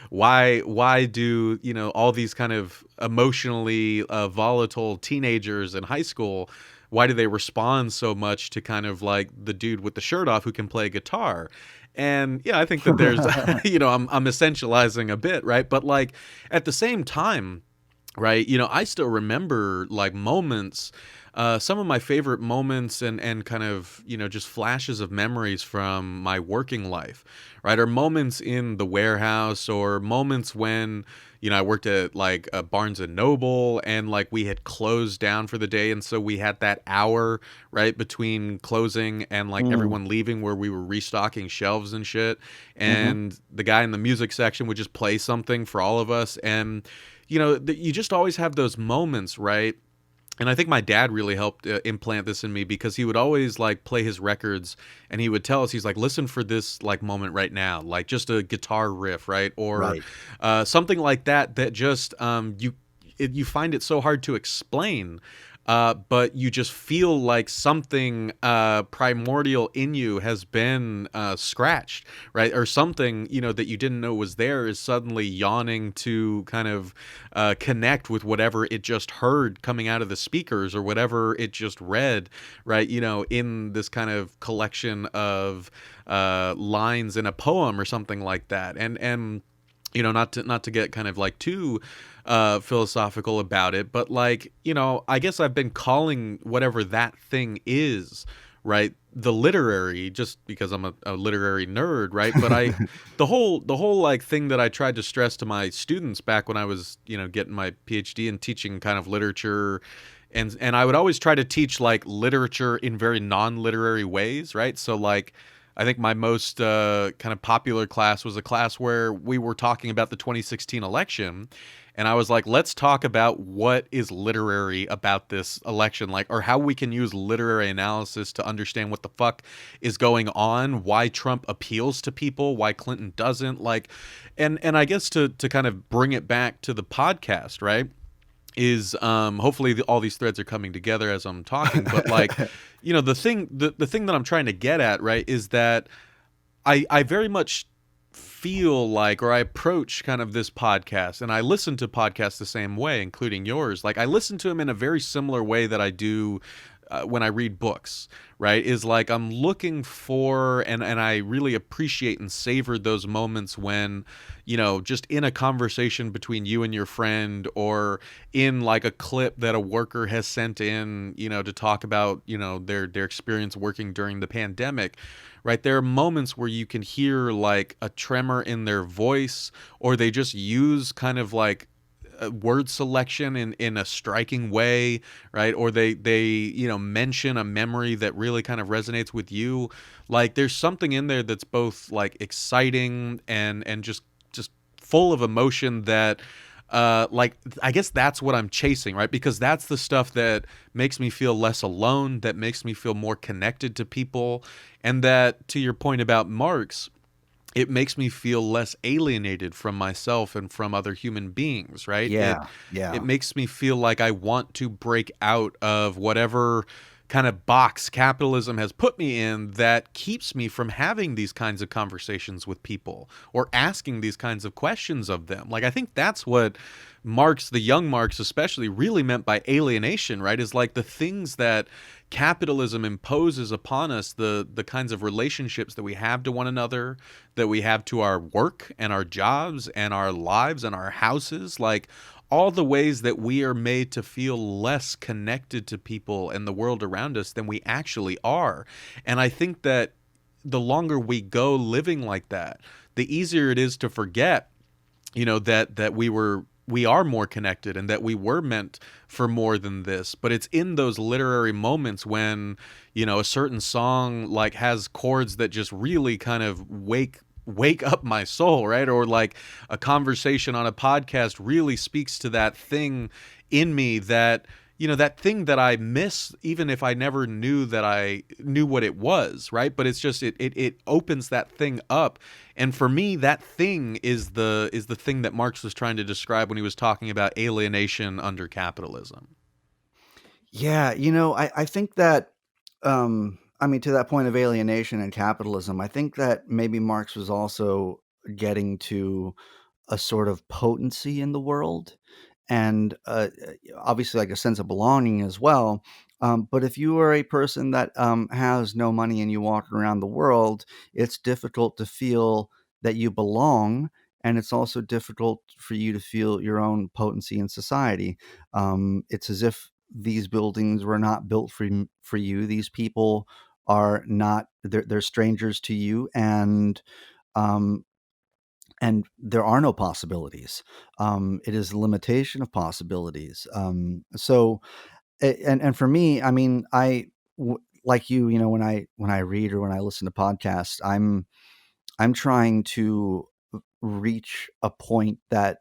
why do, all these kind of emotionally volatile teenagers in high school, why do they respond so much to kind of like the dude with the shirt off who can play guitar? And yeah, I think that there's, I'm essentializing a bit, right? But like at the same time, right, I still remember like moments, some of my favorite moments and kind of, just flashes of memories from my working life, right? Or moments in the warehouse, or moments when, I worked at like a Barnes and Noble, and like we had closed down for the day. And so we had that hour, right, between closing and like Mm. everyone leaving, where we were restocking shelves and shit. Hmm. And the guy in the music section would just play something for all of us. And, you just always have those moments, right? And I think my dad really helped implant this in me, because he would always like play his records, and he would tell us, he's like, listen for this like moment right now, like just a guitar riff, right? Or Right. something like that, that just, you find it so hard to explain. But you just feel like something primordial in you has been scratched, right? Or something, that you didn't know was there is suddenly yawning to kind of connect with whatever it just heard coming out of the speakers, or whatever it just read, right? In this kind of collection of lines in a poem or something like that. And not to get kind of like too philosophical about it, but like, I guess I've been calling whatever that thing is, right, the literary, just because I'm a literary nerd, right? But the whole like thing that I tried to stress to my students back when I was, getting my PhD and teaching kind of literature, and I would always try to teach like literature in very non-literary ways, right? So like, I think my most kind of popular class was a class where we were talking about the 2016 election. And I was like, let's talk about what is literary about this election, like, or how we can use literary analysis to understand what the fuck is going on, why Trump appeals to people, why Clinton doesn't, like, and I guess to kind of bring it back to the podcast, right? Is hopefully all these threads are coming together as I'm talking, but like, the thing that I'm trying to get at, right, is that I very much feel like, or I approach kind of this podcast, and I listen to podcasts the same way, including yours. Like I listen to them in a very similar way that I do when I read books, right? Is like I'm looking for, and I really appreciate and savor those moments when, just in a conversation between you and your friend, or in like a clip that a worker has sent in, to talk about, their experience working during the pandemic, right? There are moments where you can hear like a tremor in their voice, or they just use kind of like word selection in a striking way, right? Or they mention a memory that really kind of resonates with you. Like there's something in there that's both like exciting and just full of emotion that like I guess that's what I'm chasing, right? Because that's the stuff that makes me feel less alone, that makes me feel more connected to people, and that, to your point about Marx, it makes me feel less alienated from myself and from other human beings, right? It Yeah. Yeah. makes me feel like I want to break out of whatever kind of box capitalism has put me in that keeps me from having these kinds of conversations with people or asking these kinds of questions of them. Like, I think that's what Marx, the young Marx especially, really meant by alienation, right? Is like the things that capitalism imposes upon us, the kinds of relationships that we have to one another, that we have to our work and our jobs and our lives and our houses, like all the ways that we are made to feel less connected to people and the world around us than we actually are. And I think that the longer we go living like that, the easier it is to forget, that we are more connected and that we were meant for more than this. But it's in those literary moments when, a certain song like has chords that just really kind of wake up my soul, right? Or like a conversation on a podcast really speaks to that thing in me that, that thing that I miss, even if I never knew that I knew what it was, right? But it's just, it opens that thing up. And for me, that thing is the thing that Marx was trying to describe when he was talking about alienation under capitalism. Yeah, I think that, to that point of alienation and capitalism, I think that maybe Marx was also getting to a sort of potency in the world and obviously like a sense of belonging as well. But if you are a person that has no money and you walk around the world, it's difficult to feel that you belong. And it's also difficult for you to feel your own potency in society. It's as if these buildings were not built for you. These people are not, they're strangers to you. Um, and there are no possibilities. It is a limitation of possibilities. And for me, like you, when I read or when I listen to podcasts, I'm trying to reach a point that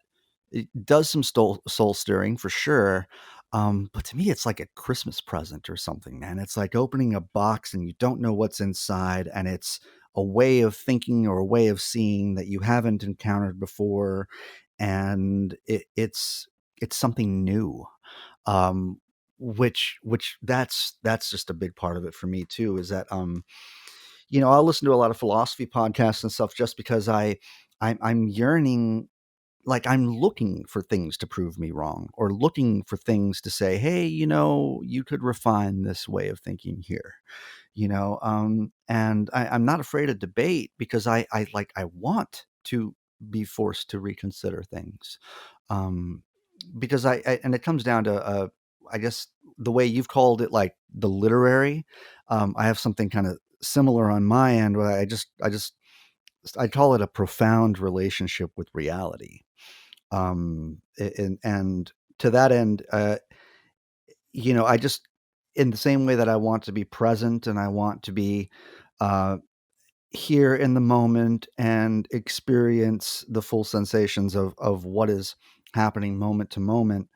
it does some soul stirring for sure. But to me, it's like a Christmas present or something, man. It's like opening a box and you don't know what's inside, and it's a way of thinking or a way of seeing that you haven't encountered before, and it's something new. Um, which that's just a big part of it for me too. Is that I'll listen to a lot of philosophy podcasts and stuff just because I'm yearning, like I'm looking for things to prove me wrong or looking for things to say, hey, you could refine this way of thinking here, and I'm not afraid of debate because I want to be forced to reconsider things. Um, because and it comes down to, I guess the way you've called it, like the literary, I have something kind of similar on my end where I call it a profound relationship with reality. And to that end, I just, in the same way that I want to be present and I want to be uh, here in the moment and experience the full sensations of what is happening moment to moment.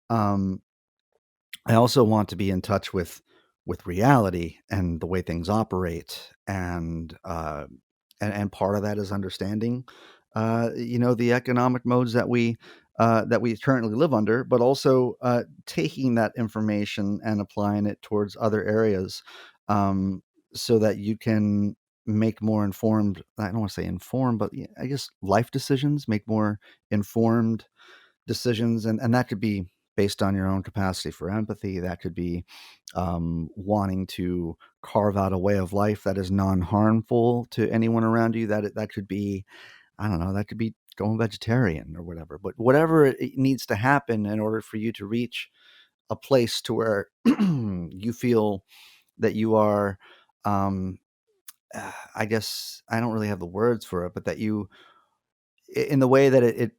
Um, I also want to be in touch with reality and the way things operate, and part of that is understanding, the economic modes that we currently live under, but also taking that information and applying it towards other areas, um, so that you can make more informed. I don't want to say informed, but yeah, I guess life decisions, make more informed decisions, and that could be based on your own capacity for empathy. That could be wanting to carve out a way of life that is non-harmful to anyone around you. That could be, I don't know, that could be going vegetarian or whatever. But whatever it needs to happen in order for you to reach a place to where you feel that you are, um, I guess I don't really have the words for it, but that you, in the way that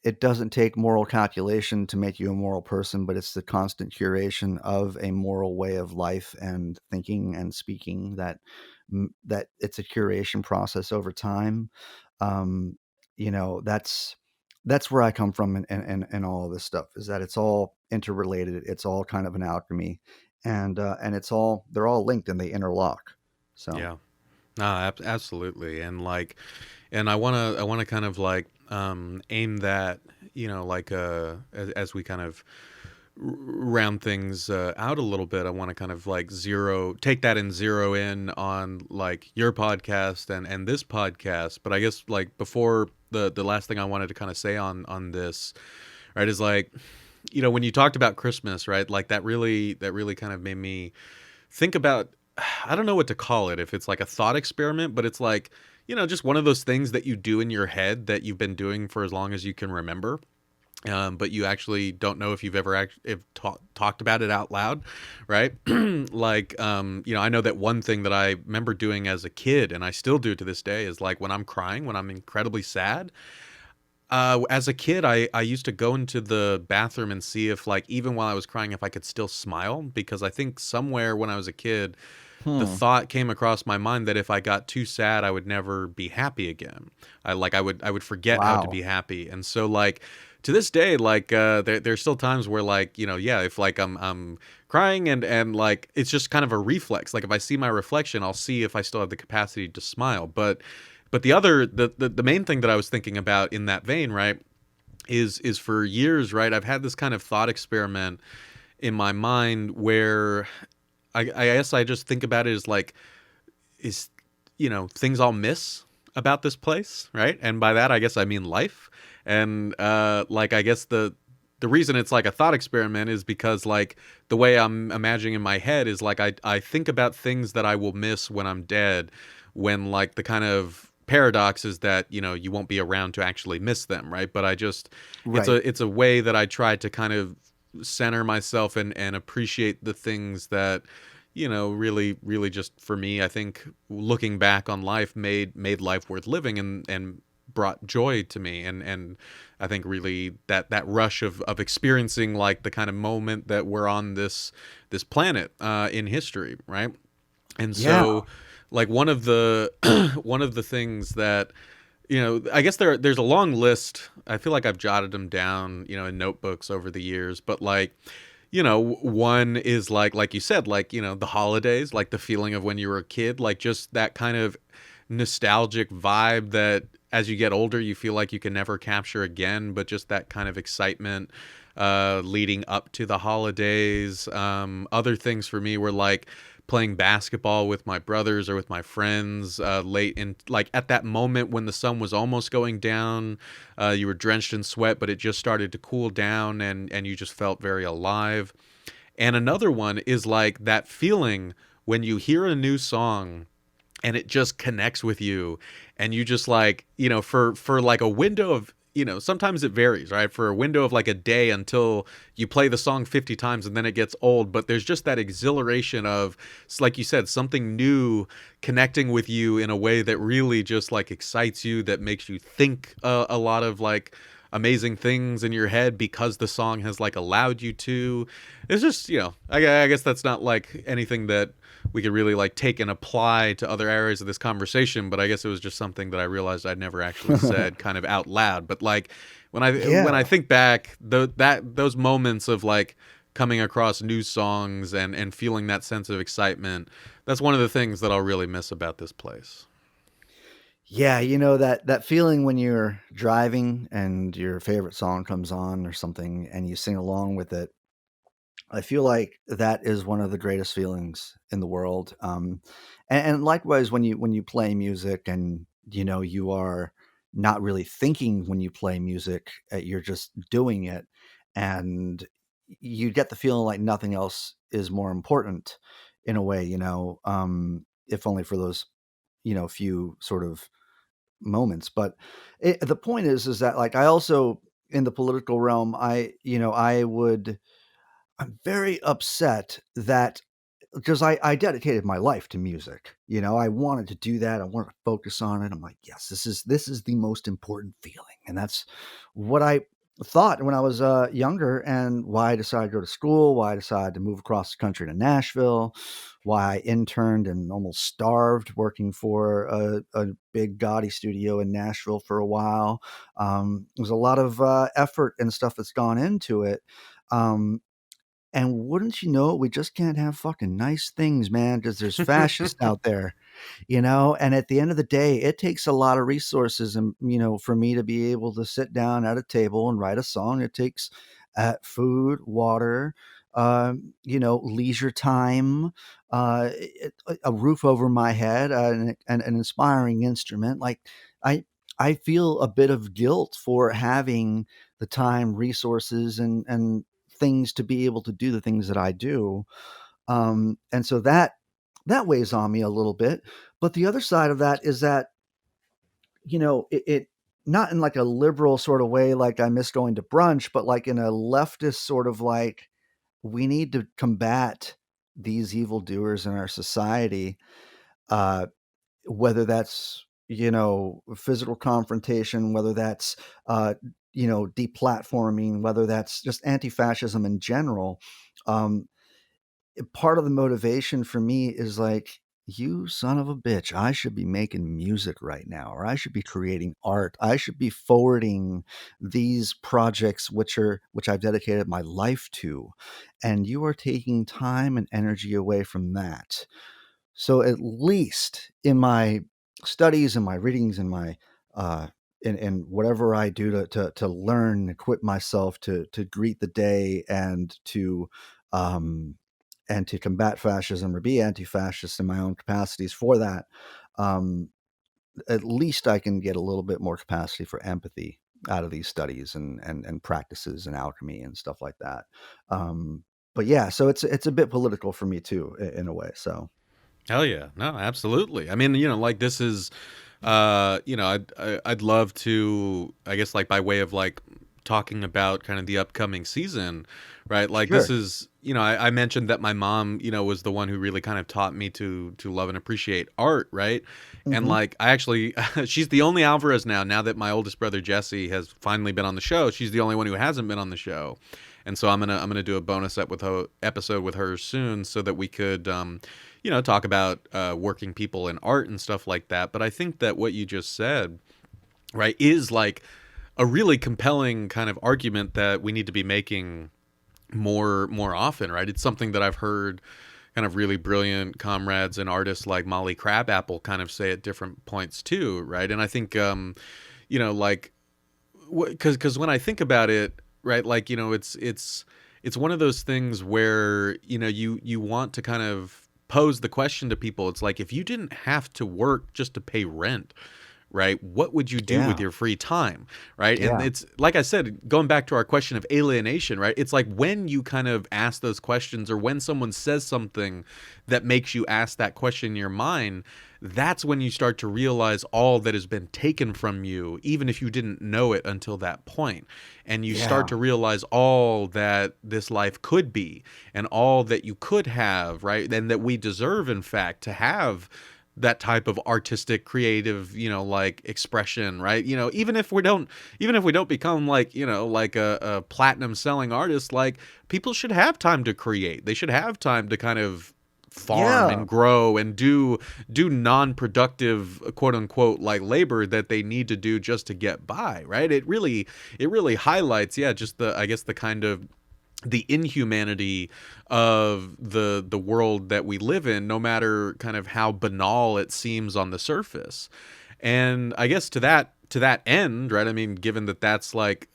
it doesn't take moral calculation to make you a moral person, but it's the constant curation of a moral way of life and thinking and speaking, that it's a curation process over time. um that's where I come from, and all of this stuff is that it's all interrelated, it's all kind of an alchemy, and they're all linked and they interlock. So Yeah. No, absolutely. And like, and I want to kind of like aim that, like as we kind of round things out a little bit, I want to kind of like take that and zero in on like your podcast and this podcast. But I guess like before the last thing I wanted to kind of say on this, right, is like, when you talked about Christmas, right, like that really kind of made me think about, I don't know what to call it, if it's like a thought experiment, but it's like, just one of those things that you do in your head that you've been doing for as long as you can remember. But you actually don't know if you've ever if talked about it out loud, right? Like, I know that one thing that I remember doing as a kid, and I still do to this day, is like when I'm crying, when I'm incredibly sad. As a kid, I used to go into the bathroom and see if, like, even while I was crying, if I could still smile, because I think somewhere when I was a kid, the Hmm. thought came across my mind that if I got too sad, I would never be happy again. I would forget how to Wow. be happy. And so like to this day, like there's still times where like, yeah, if like I'm crying and like it's just kind of a reflex. Like if I see my reflection, I'll see if I still have the capacity to smile. But the main thing that I was thinking about in that vein, right, is for years, right, I've had this kind of thought experiment in my mind where I guess I just think about it as like, is things I'll miss about this place, right? And by that I guess I mean life. And like I guess the reason it's like a thought experiment is because like the way I'm imagining in my head is like I think about things that I will miss when I'm dead, when like the kind of paradox is that you won't be around to actually miss them, right? But I just Right. it's a way that I try to kind of center myself and appreciate the things that really just for me, I think looking back on life made life worth living and brought joy to me. And I think really that rush of experiencing like the kind of moment that we're on this planet in history, right? And Yeah. so like one of the one of the things that I guess there's a long list. I feel like I've jotted them down, in notebooks over the years, but like one is like you said, like, the holidays, like the feeling of when you were a kid, like just that kind of nostalgic vibe that as you get older, you feel like you can never capture again, but just that kind of excitement leading up to the holidays. Other things for me were like playing basketball with my brothers or with my friends late in, like at that moment when the sun was almost going down, you were drenched in sweat, but it just started to cool down and you just felt very alive. And another one is like that feeling when you hear a new song and it just connects with you and you just like for like a window of sometimes it varies, right, for a window of like a day until you play the song 50 times and then it gets old, but there's just that exhilaration of, like you said, something new connecting with you in a way that really just like excites you, that makes you think a lot of like amazing things in your head because the song has like allowed you to. It's just I guess that's not like anything that we could really like take and apply to other areas of this conversation, but I guess it was just something that I realized I'd never actually said kind of out loud. But like when I Yeah. think back, those moments of like coming across new songs and feeling that sense of excitement, that's one of the things that I'll really miss about this place. Yeah, that feeling when you're driving and your favorite song comes on or something and you sing along with it. I feel like that is one of the greatest feelings in the world. And likewise, when you play music and you are not really thinking when you play music, you're just doing it, and you get the feeling like nothing else is more important in a way. If only for those few sort of moments. But the point is that like I also in the political realm, I would. I'm very upset that because I dedicated my life to music. I wanted to do that. I wanted to focus on it. I'm like, yes, this is the most important feeling, and that's what I thought when I was younger, and why I decided to go to school, why I decided to move across the country to Nashville, why I interned and almost starved working for a big gaudy studio in Nashville for a while. There's a lot of effort and stuff that's gone into it. Um, and wouldn't you know it, we just can't have fucking nice things, man, because there's fascists out there, and at the end of the day, it takes a lot of resources and, for me to be able to sit down at a table and write a song, it takes at food, water, leisure time, a roof over my head, and an inspiring instrument. Like I, I feel a bit of guilt for having the time, resources, and things to be able to do the things that I do, and so that weighs on me a little bit. But the other side of that is that it not in like a liberal sort of way, like I miss going to brunch, but like in a leftist sort of like we need to combat these evildoers in our society, uh, whether that's physical confrontation, whether that's deplatforming, whether that's just anti-fascism in general. Um, Part of the motivation for me is like, you son of a bitch, I should be making music right now, or I should be creating art. I should be forwarding these projects which I've dedicated my life to. And you are taking time and energy away from that. So at least in my studies and my readings and my in whatever I do to learn, equip myself to greet the day um and to combat fascism or be anti-fascist in my own capacities for that, um, at least I can get a little bit more capacity for empathy out of these studies and practices and alchemy and stuff like that. But yeah, so it's a bit political for me too, in a way. So Hell yeah. No, absolutely. I mean, like this is I'd love to, I guess, like by way of like talking about kind of the upcoming season, right? Like this sure. is, I mentioned that my mom, was the one who really kind of taught me to love and appreciate art, right? And Hmm. like I actually she's the only Alvarez now that my oldest brother Jesse has finally been on the show. She's the only one who hasn't been on the show. And so I'm gonna do a bonus episode with her soon, so that we could talk about working people in art and stuff like that. But I think that what you just said, right, is like a really compelling kind of argument that we need to be making more often, right? It's something that I've heard kind of really brilliant comrades and artists like Molly Crabapple kind of say at different points too, right? And I think like because when I think about it, right, like it's one of those things where you want to kind of pose the question to people. It's like, if you didn't have to work just to pay rent, right, what would you do with Yeah, your free time, right? And yeah, it's like I said, going back to our question of alienation, right, it's like when you kind of ask those questions, or when someone says something that makes you ask that question in your mind, that's when you start to realize all that has been taken from you, even if you didn't know it until that point. And you start yeah, to realize all that this life could be, and all that you could have, right? And that we deserve, in fact, to have that type of artistic, creative, like expression, right? Even if we don't become like, like a platinum selling artist, like people should have time to create. They should have time to kind of farm yeah. and grow and do non-productive, quote unquote, like labor that they need to do just to get by, right? It really highlights, yeah, just the, I guess, the kind of the inhumanity of the world that we live in, no matter kind of how banal it seems on the surface. And I guess to that end, right, I mean, given that that's like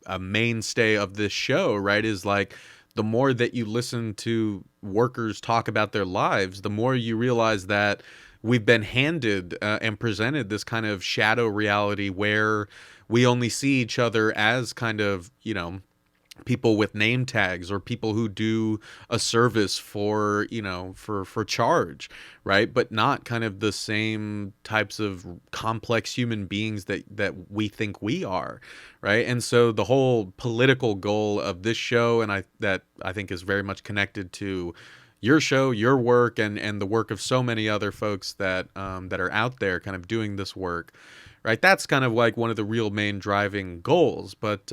a mainstay of this show, right, is like the more that you listen to workers talk about their lives, the more you realize that we've been handed and presented this kind of shadow reality where we only see each other as kind of, people with name tags, or people who do a service for, for charge, right, but not kind of the same types of complex human beings that we think we are, right? And so the whole political goal of this show, and I think is very much connected to your show, your work, and the work of so many other folks that are out there kind of doing this work, right? That's kind of like one of the real main driving goals. But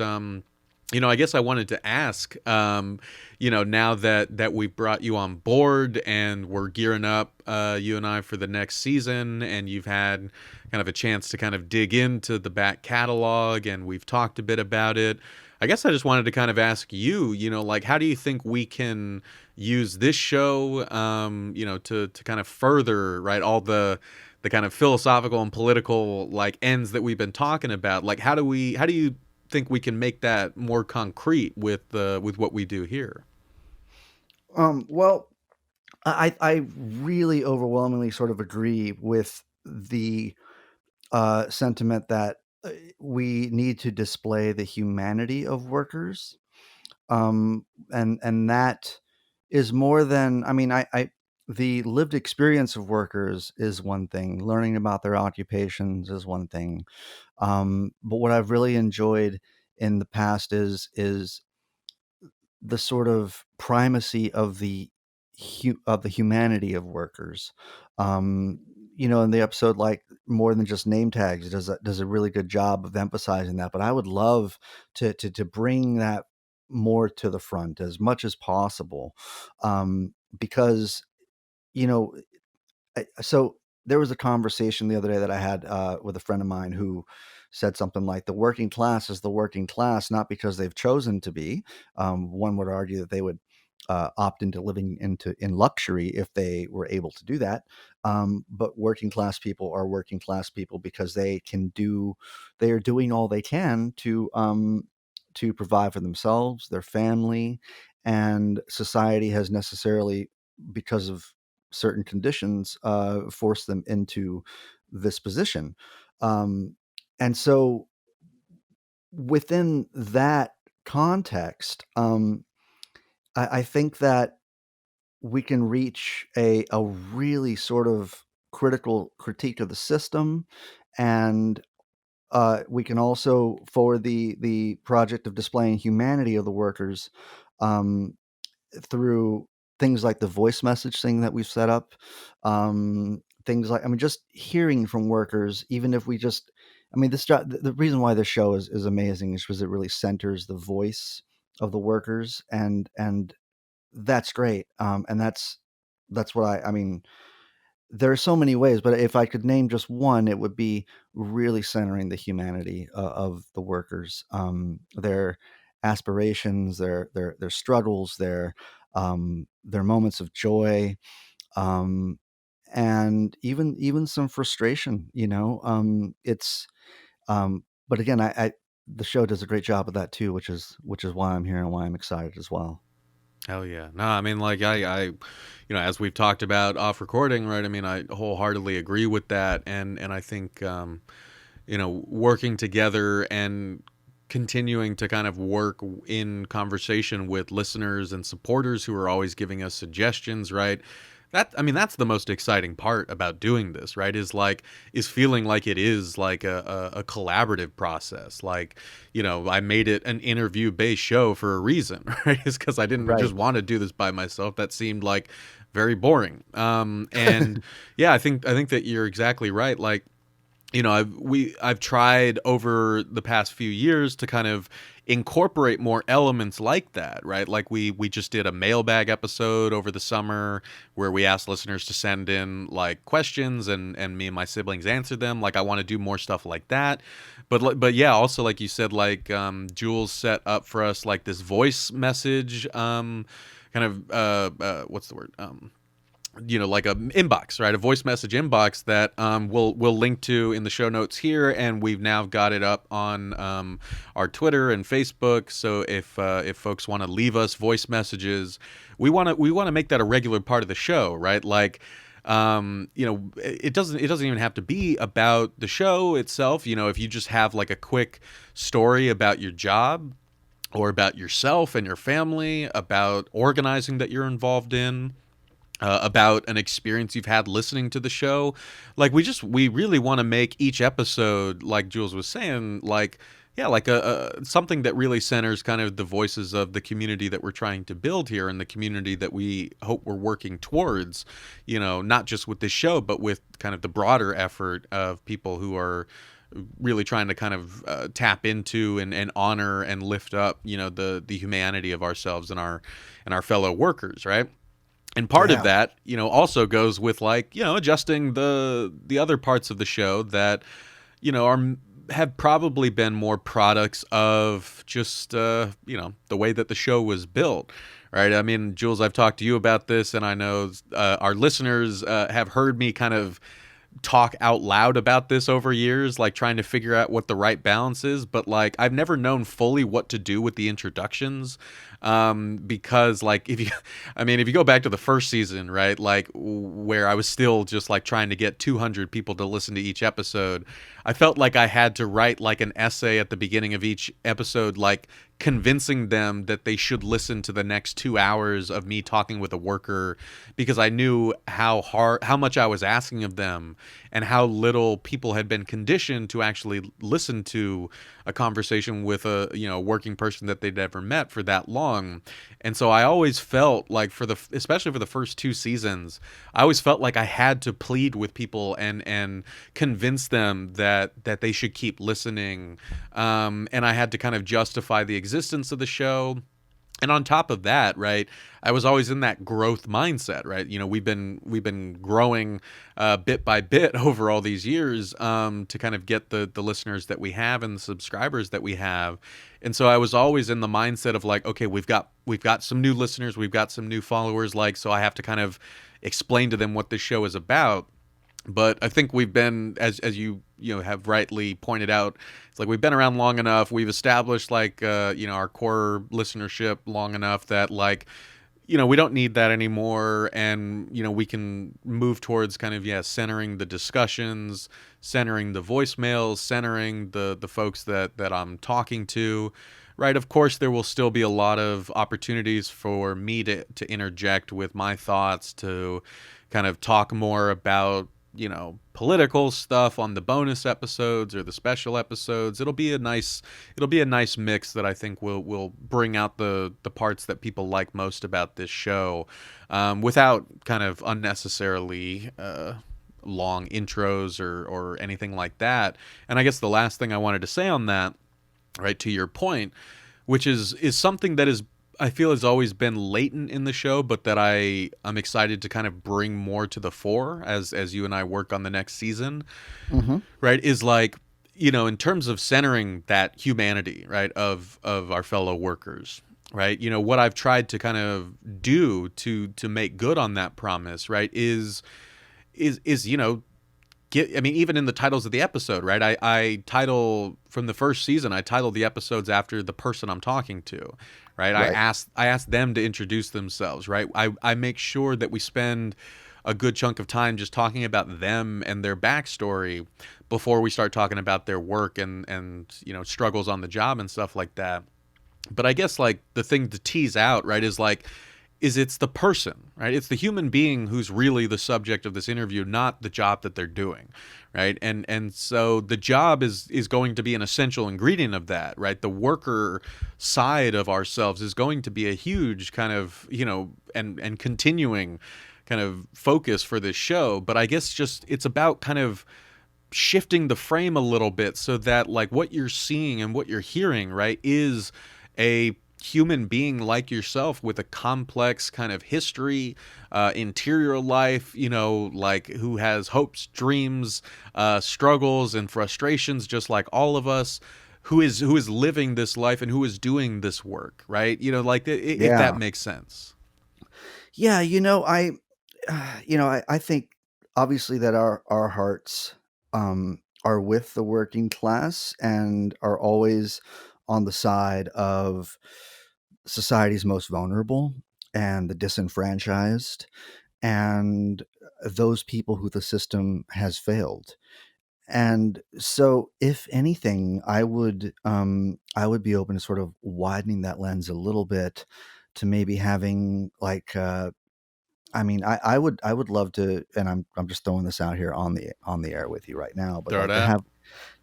I guess I wanted to ask, now that we've brought you on board and we're gearing up, you and I, for the next season, and you've had kind of a chance to kind of dig into the back catalog, and we've talked a bit about it. I guess I just wanted to kind of ask you, like, how do you think we can use this show, to kind of further, right, all the kind of philosophical and political like ends that we've been talking about? Like, how do you think we can make that more concrete with what we do here? Well, I really overwhelmingly sort of agree with the sentiment that we need to display the humanity of workers, and that is more than I the lived experience of workers is one thing. Learning about their occupations is one thing. But what I've really enjoyed in the past is the sort of primacy of the humanity of workers. Um, in the episode, like more than just name tags, it does a really good job of emphasizing that. But I would love to bring that more to the front as much as possible, because you know so there was a conversation the other day that I had with a friend of mine who said something like the working class is the working class not because they've chosen to be. One would argue that they would opt into living in luxury if they were able to do that. But working class people are working class people because they are doing all they can to provide for themselves, their family, and society has necessarily, because of certain conditions, force them into this position. Um, and so within that context, I think that we can reach a really sort of critical critique of the system, and we can also forward the project of displaying humanity of the workers, um, through things like the voice message thing that we've set up. Things like, just hearing from workers, even if we just, this job, the reason why this show is amazing is because it really centers the voice of the workers, and that's great. And that's what there are so many ways, but if I could name just one, it would be really centering the humanity of the workers, their aspirations, their struggles, their moments of joy, um, and even some frustration. But again, I the show does a great job of that too, which is why I'm here and why I'm excited as well. Hell yeah. No, I mean, like, as we've talked about off recording, right? I mean, I wholeheartedly agree with that. And I think, working together and continuing to kind of work in conversation with listeners and supporters who are always giving us suggestions, right? That's the most exciting part about doing this, right? Is feeling like it is like a collaborative process. Like, I made it an interview based show for a reason, right? It's because I didn't Right. just want to do this by myself. That seemed like very boring. And yeah, I think that you're exactly right. Like, I've tried over the past few years to kind of incorporate more elements like that, right? Like we just did a mailbag episode over the summer where we asked listeners to send in like questions, and me and my siblings answered them. Like I want to do more stuff like that. But yeah, also like you said, like Jules set up for us like this voice message kind of what's the word? Like a inbox, right? A voice message inbox that we'll link to in the show notes here, and we've now got it up on our Twitter and Facebook. So if folks want to leave us voice messages, we want to make that a regular part of the show, right? Like it doesn't even have to be about the show itself. If you just have like a quick story about your job or about yourself and your family, about organizing that you're involved in, about an experience you've had listening to the show. Like we really want to make each episode, like Jules was saying, like, yeah, like a something that really centers kind of the voices of the community that we're trying to build here and the community that we hope we're working towards, not just with this show, but with kind of the broader effort of people who are really trying to kind of tap into and honor and lift up, the humanity of ourselves and our fellow workers, right? And part of Yeah. that, also goes with like, adjusting the other parts of the show that, are have probably been more products of just the way that the show was built, right? I mean, Jules, I've talked to you about this, and I know our listeners have heard me kind of talk out loud about this over years, like trying to figure out what the right balance is, but like I've never known fully what to do with the introductions. Because like if you I mean if you go back to the first season, right, like where I was still just like trying to get 200 people to listen to each episode, I felt like I had to write like an essay at the beginning of each episode, like convincing them that they should listen to the next 2 hours of me talking with a worker, because I knew how much I was asking of them, and how little people had been conditioned to actually listen to a conversation with a working person that they'd never met for that long. And so I always felt like especially for the first two seasons, I always felt like I had to plead with people and convince them that they should keep listening. And I had to kind of justify the existence of the show. And on top of that, right, I was always in that growth mindset, right? We've been growing bit by bit over all these years, to kind of get the listeners that we have and the subscribers that we have. And so I was always in the mindset of like, okay, we've got some new listeners, we've got some new followers, like, so I have to kind of explain to them what this show is about. But I think we've been, as you have rightly pointed out, it's like we've been around long enough. We've established like our core listenership long enough that like we don't need that anymore, and we can move towards kind of centering the discussions, centering the voicemails, centering the folks that I'm talking to. Right, of course, there will still be a lot of opportunities for me to interject with my thoughts, to kind of talk more about political stuff on the bonus episodes or the special episodes. It'll be a nice mix that I think will bring out the parts that people like most about this show, without kind of unnecessarily long intros or anything like that. And I guess the last thing I wanted to say on that, right, to your point, which is something that is, I feel, has always been latent in the show, but that I'm excited to kind of bring more to the fore as you and I work on the next season. Mm-hmm. Right, is like, in terms of centering that humanity, right, of our fellow workers. Right, what I've tried to kind of do to make good on that promise, right, is I mean, even in the titles of the episode, right? I title from the first season. I titled the episodes after the person I'm talking to, right? I Right. asked them to introduce themselves, right? I make sure that we spend a good chunk of time just talking about them and their backstory before we start talking about their work and struggles on the job and stuff like that. But I guess like the thing to tease out, right, is like it's the person, right? It's the human being who's really the subject of this interview, not the job that they're doing, right? And so the job is going to be an essential ingredient of that, right? The worker side of ourselves is going to be a huge kind of, and continuing kind of focus for this show. But I guess just it's about kind of shifting the frame a little bit so that like what you're seeing and what you're hearing, right, is a human being like yourself with a complex kind of history, interior life, like who has hopes, dreams, struggles, and frustrations, just like all of us, who is living this life and who is doing this work, right? Like if that Yeah. makes sense. Yeah. I think obviously that our hearts are with the working class and are always on the side of society's most vulnerable and the disenfranchised and those people who the system has failed. And so, if anything, I would be open to sort of widening that lens a little bit to maybe having like I would love to, and I'm just throwing this out here on the air with you right now, but Throw like that.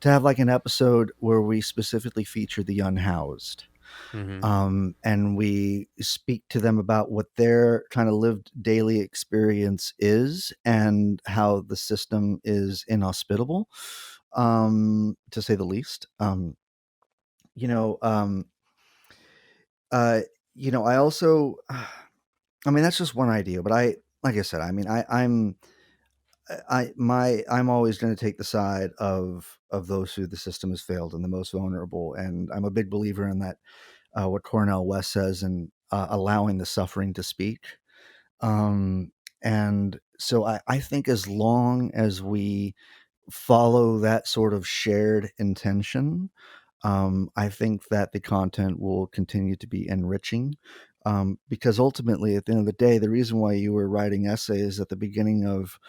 to have like an episode where we specifically feature the unhoused, Mm-hmm. and we speak to them about what their kind of lived daily experience is and how the system is inhospitable, to say the least. You know, um, uh, I also, I mean, that's just one idea, but like I said, I mean, I'm always going to take the side of those who the system has failed and the most vulnerable, and I'm a big believer in that, what Cornell West says, and allowing the suffering to speak. Um, and so I think as long as we follow that sort of shared intention, I think that the content will continue to be enriching. Because ultimately, at the end of the day, the reason why you were writing essays at the beginning of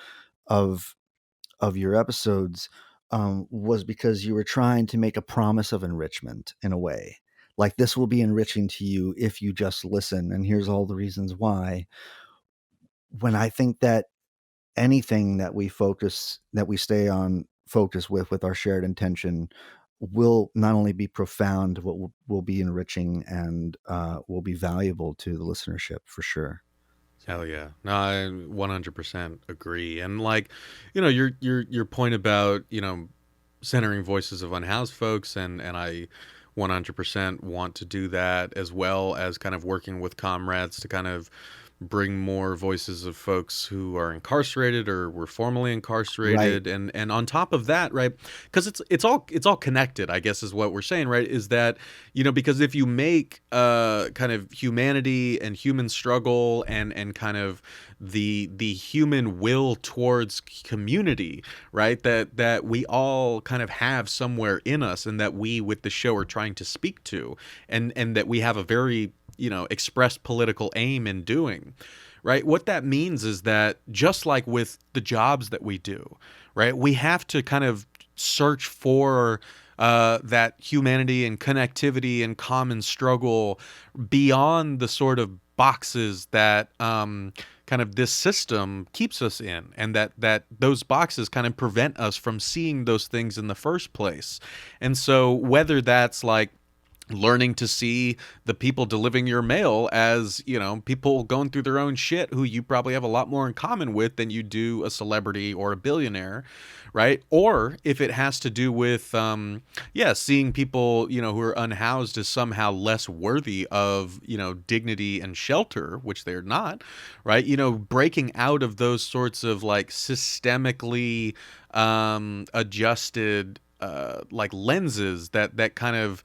of your episodes was because you were trying to make a promise of enrichment in a way. Like, this will be enriching to you if you just listen, and here's all the reasons why. When I think that anything that we stay on focus with our shared intention will not only be profound, but will be enriching and will be valuable to the listenership for sure. Hell yeah. No, I 100% agree. And like, your point about, centering voices of unhoused folks, and I 100% want to do that, as well as kind of working with comrades to kind of bring more voices of folks who are incarcerated or were formerly Right. incarcerated. And on top of that, right, because it's all connected, I guess, is what we're saying, right, is that, because if you make kind of humanity and human struggle and kind of the human will towards community, right, that we all kind of have somewhere in us, and that we with the show are trying to speak to, and that we have a very expressed political aim in doing, right? What that means is that, just like with the jobs that we do, right, we have to kind of search for that humanity and connectivity and common struggle beyond the sort of boxes that kind of this system keeps us in, and that those boxes kind of prevent us from seeing those things in the first place. And so whether that's like learning to see the people delivering your mail as, people going through their own shit who you probably have a lot more in common with than you do a celebrity or a billionaire, right? Or if it has to do with, seeing people, who are unhoused as somehow less worthy of, dignity and shelter, which they're not, right? Breaking out of those sorts of like systemically adjusted like lenses that kind of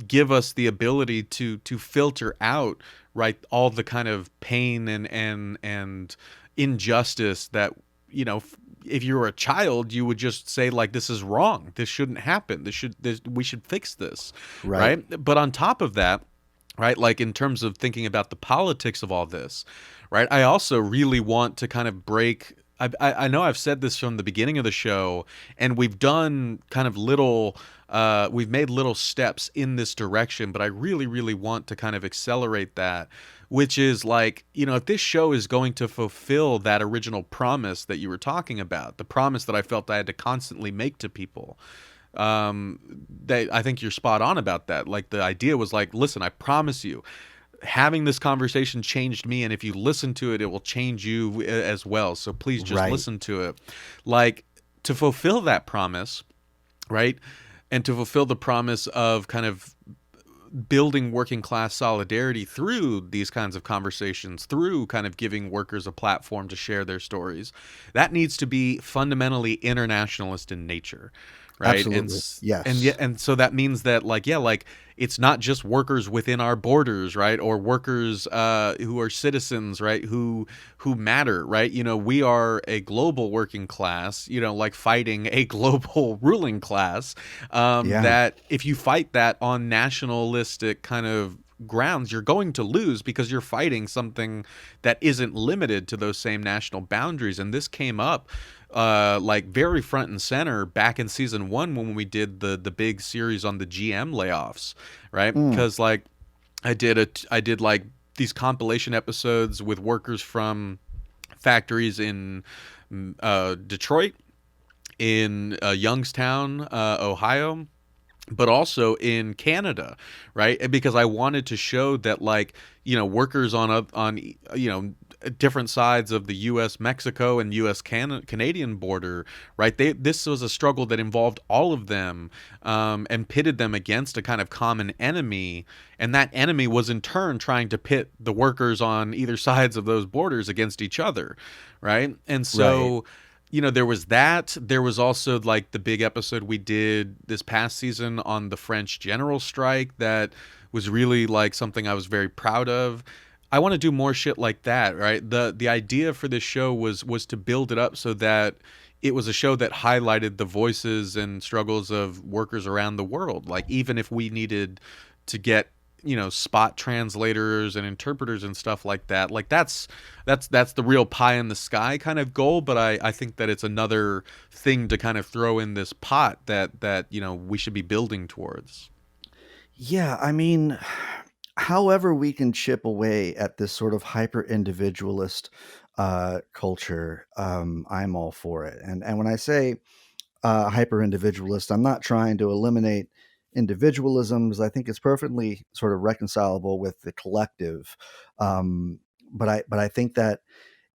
give us the ability to filter out, right, all the kind of pain and injustice that, if you were a child, you would just say like, this is wrong, this shouldn't happen, we should fix this, Right. right? But on top of that, right, like in terms of thinking about the politics of all this, right, I also really want to kind of break. I know I've said this from the beginning of the show, and we've done kind of little, we've made little steps in this direction, but I really, really want to kind of accelerate that, which is like, if this show is going to fulfill that original promise that you were talking about, the promise that I felt I had to constantly make to people, I think you're spot on about that. Like, the idea was like, listen, I promise you, having this conversation changed me, and if you listen to it, it will change you as well. So please just Right. listen to it. Like, to fulfill that promise, right? And to fulfill the promise of kind of building working class solidarity through these kinds of conversations, through kind of giving workers a platform to share their stories, that needs to be fundamentally internationalist in nature, right? Absolutely. And Yes. yet, and so that means that, like, yeah, like, it's not just workers within our borders, right, or workers who are citizens, right, who matter, right? We are a global working class, like fighting a global ruling class. Yeah. That if you fight that on nationalistic kind of grounds, you're going to lose, because you're fighting something that isn't limited to those same national boundaries. And this came up like very front and center back in season 1, when we did the big series on the GM layoffs, right? Mm. Because like I did like these compilation episodes with workers from factories in Detroit, in Youngstown, Ohio, but also in Canada, right? And because I wanted to show that, like, workers on different sides of the U.S. Mexico and U.S. Canadian border, right? This was a struggle that involved all of them, and pitted them against a kind of common enemy, and that enemy was in turn trying to pit the workers on either sides of those borders against each other, right? And Right. so, there was that. There was also like the big episode we did this past season on the French general strike that was really like something I was very proud of. I want to do more shit like that, right? The idea for this show was to build it up so that it was a show that highlighted the voices and struggles of workers around the world. Like even if we needed to get, spot translators and interpreters and stuff like that, like that's the real pie in the sky kind of goal. But I think that it's another thing to kind of throw in this pot that we should be building towards. Yeah, I mean, however we can chip away at this sort of hyper individualist culture, I'm all for it. And when I say hyper individualist, I'm not trying to eliminate individualisms. I think it's perfectly sort of reconcilable with the collective. Um, but I think that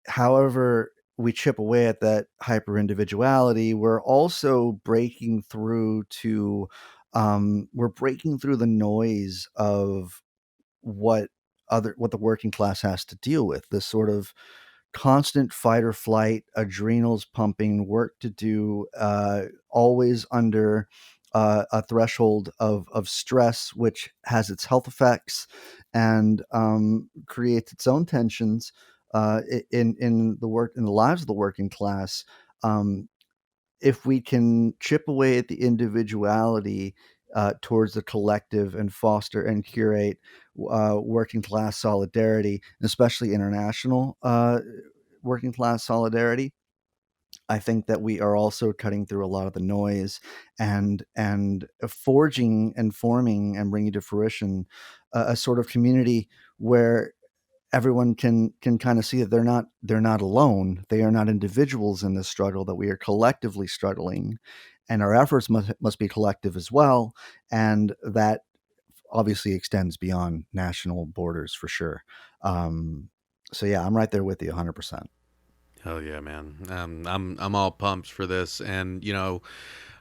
however we chip away at that hyper individuality, we're also breaking through to we're breaking through the noise of what what the working class has to deal with, this sort of constant fight or flight, adrenals pumping, work to do, always under a threshold of stress, which has its health effects and creates its own tensions in the lives of the working class. Um, if we can chip away at the individuality towards the collective and foster and curate working class solidarity, especially international working class solidarity, I think that we are also cutting through a lot of the noise and forging and forming and bringing to fruition a sort of community where everyone can kind of see that they're not alone. They are not individuals in this struggle, that we are collectively struggling, and our efforts must be collective as well, and that obviously extends beyond national borders for sure. So yeah, I'm right there with you 100%. Hell yeah, man! I'm all pumped for this, and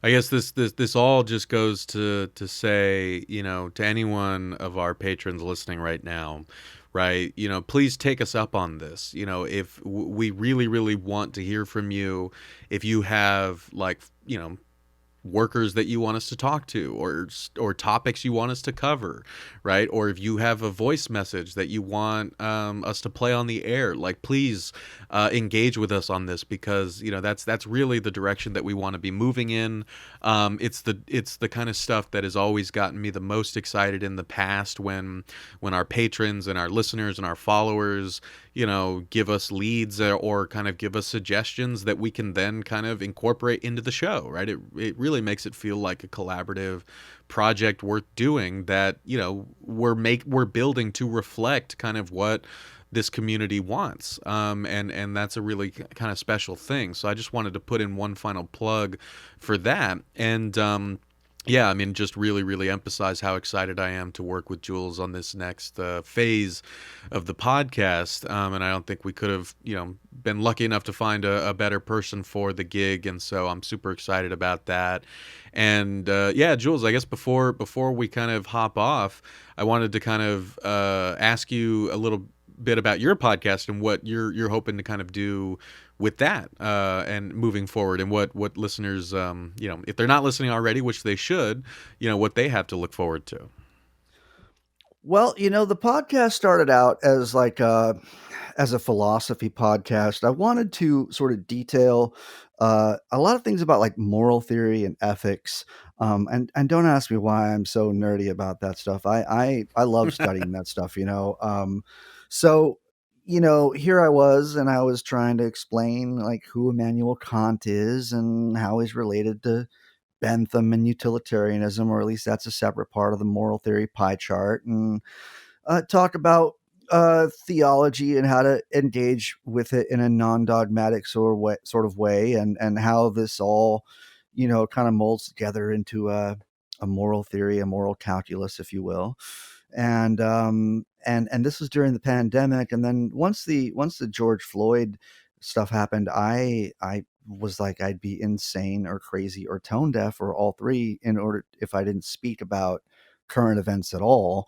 I guess this all just goes to say, to anyone of our patrons listening right now, right? Please take us up on this. If we really really want to hear from you, if you have like workers that you want us to talk to, or topics you want us to cover, right? Or if you have a voice message that you want us to play on the air, like please engage with us on this, because that's really the direction that we want to be moving in. It's the kind of stuff that has always gotten me the most excited in the past, when our patrons and our listeners and our followers give us leads, or kind of give us suggestions that we can then kind of incorporate into the show, right? It really makes it feel like a collaborative project worth doing, that we're building to reflect kind of what this community wants, and that's a really kind of special thing. So I just wanted to put in one final plug for that. And yeah, I mean, just really, really emphasize how excited I am to work with Jules on this next phase of the podcast. And I don't think we could have, been lucky enough to find a better person for the gig. And so I'm super excited about that. And yeah, Jules, I guess before we kind of hop off, I wanted to kind of ask you a little bit about your podcast and what you're hoping to kind of do with that, and moving forward, and what listeners, if they're not listening already, which they should, what they have to look forward to. Well, the podcast started out as like as a philosophy podcast. I wanted to sort of detail a lot of things about like moral theory and ethics. And don't ask me why I'm so nerdy about that stuff. I love studying that stuff. So here I was, and I was trying to explain like who Immanuel Kant is and how he's related to Bentham and utilitarianism, or at least that's a separate part of the moral theory pie chart, and talk about theology and how to engage with it in a non-dogmatic sort of way, and how this all, kind of molds together into a moral theory, a moral calculus, if you will. And this was during the pandemic, and then once the George Floyd stuff happened, I was like, I'd be insane or crazy or tone deaf or all three in order if I didn't speak about current events at all.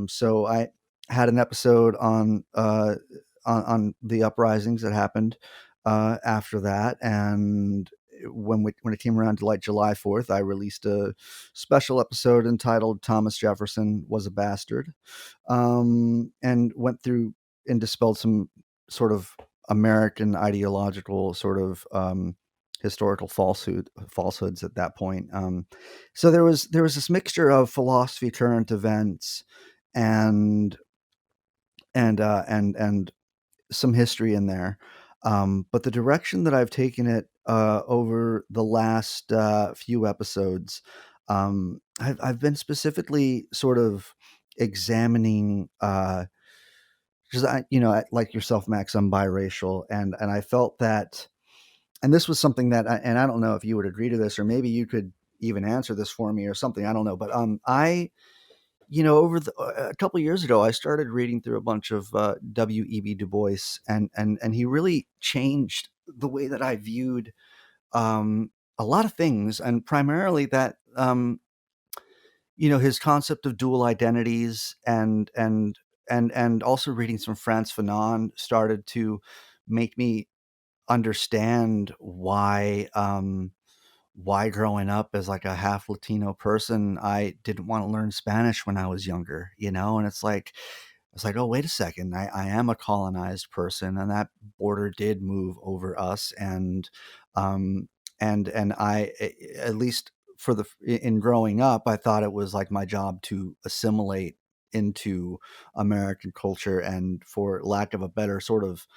So I had an episode on the uprisings that happened after that, and when it came around to like July 4th, I released a special episode entitled "Thomas Jefferson Was a Bastard," and went through and dispelled some sort of American ideological sort of historical falsehoods at that point. So there was this mixture of philosophy, current events, and and some history in there. But the direction that I've taken it over the last few episodes, I've been specifically sort of examining. Because like yourself, Max, I'm biracial, and I felt that, and this was something that, and I don't know if you would agree to this, or maybe you could even answer this for me or something. I don't know, but I over a couple of years ago, I started reading through a bunch of W.E.B. Du Bois, and he really changed the way that I viewed a lot of things, and primarily that his concept of dual identities, and also reading some Frantz Fanon started to make me understand why growing up as like a half Latino person, I didn't want to learn Spanish when I was younger, and it's like, oh, wait a second, I am a colonized person, and that border did move over us, um, and at least in growing up, I thought it was like my job to assimilate into American culture, and for lack of a better sort of,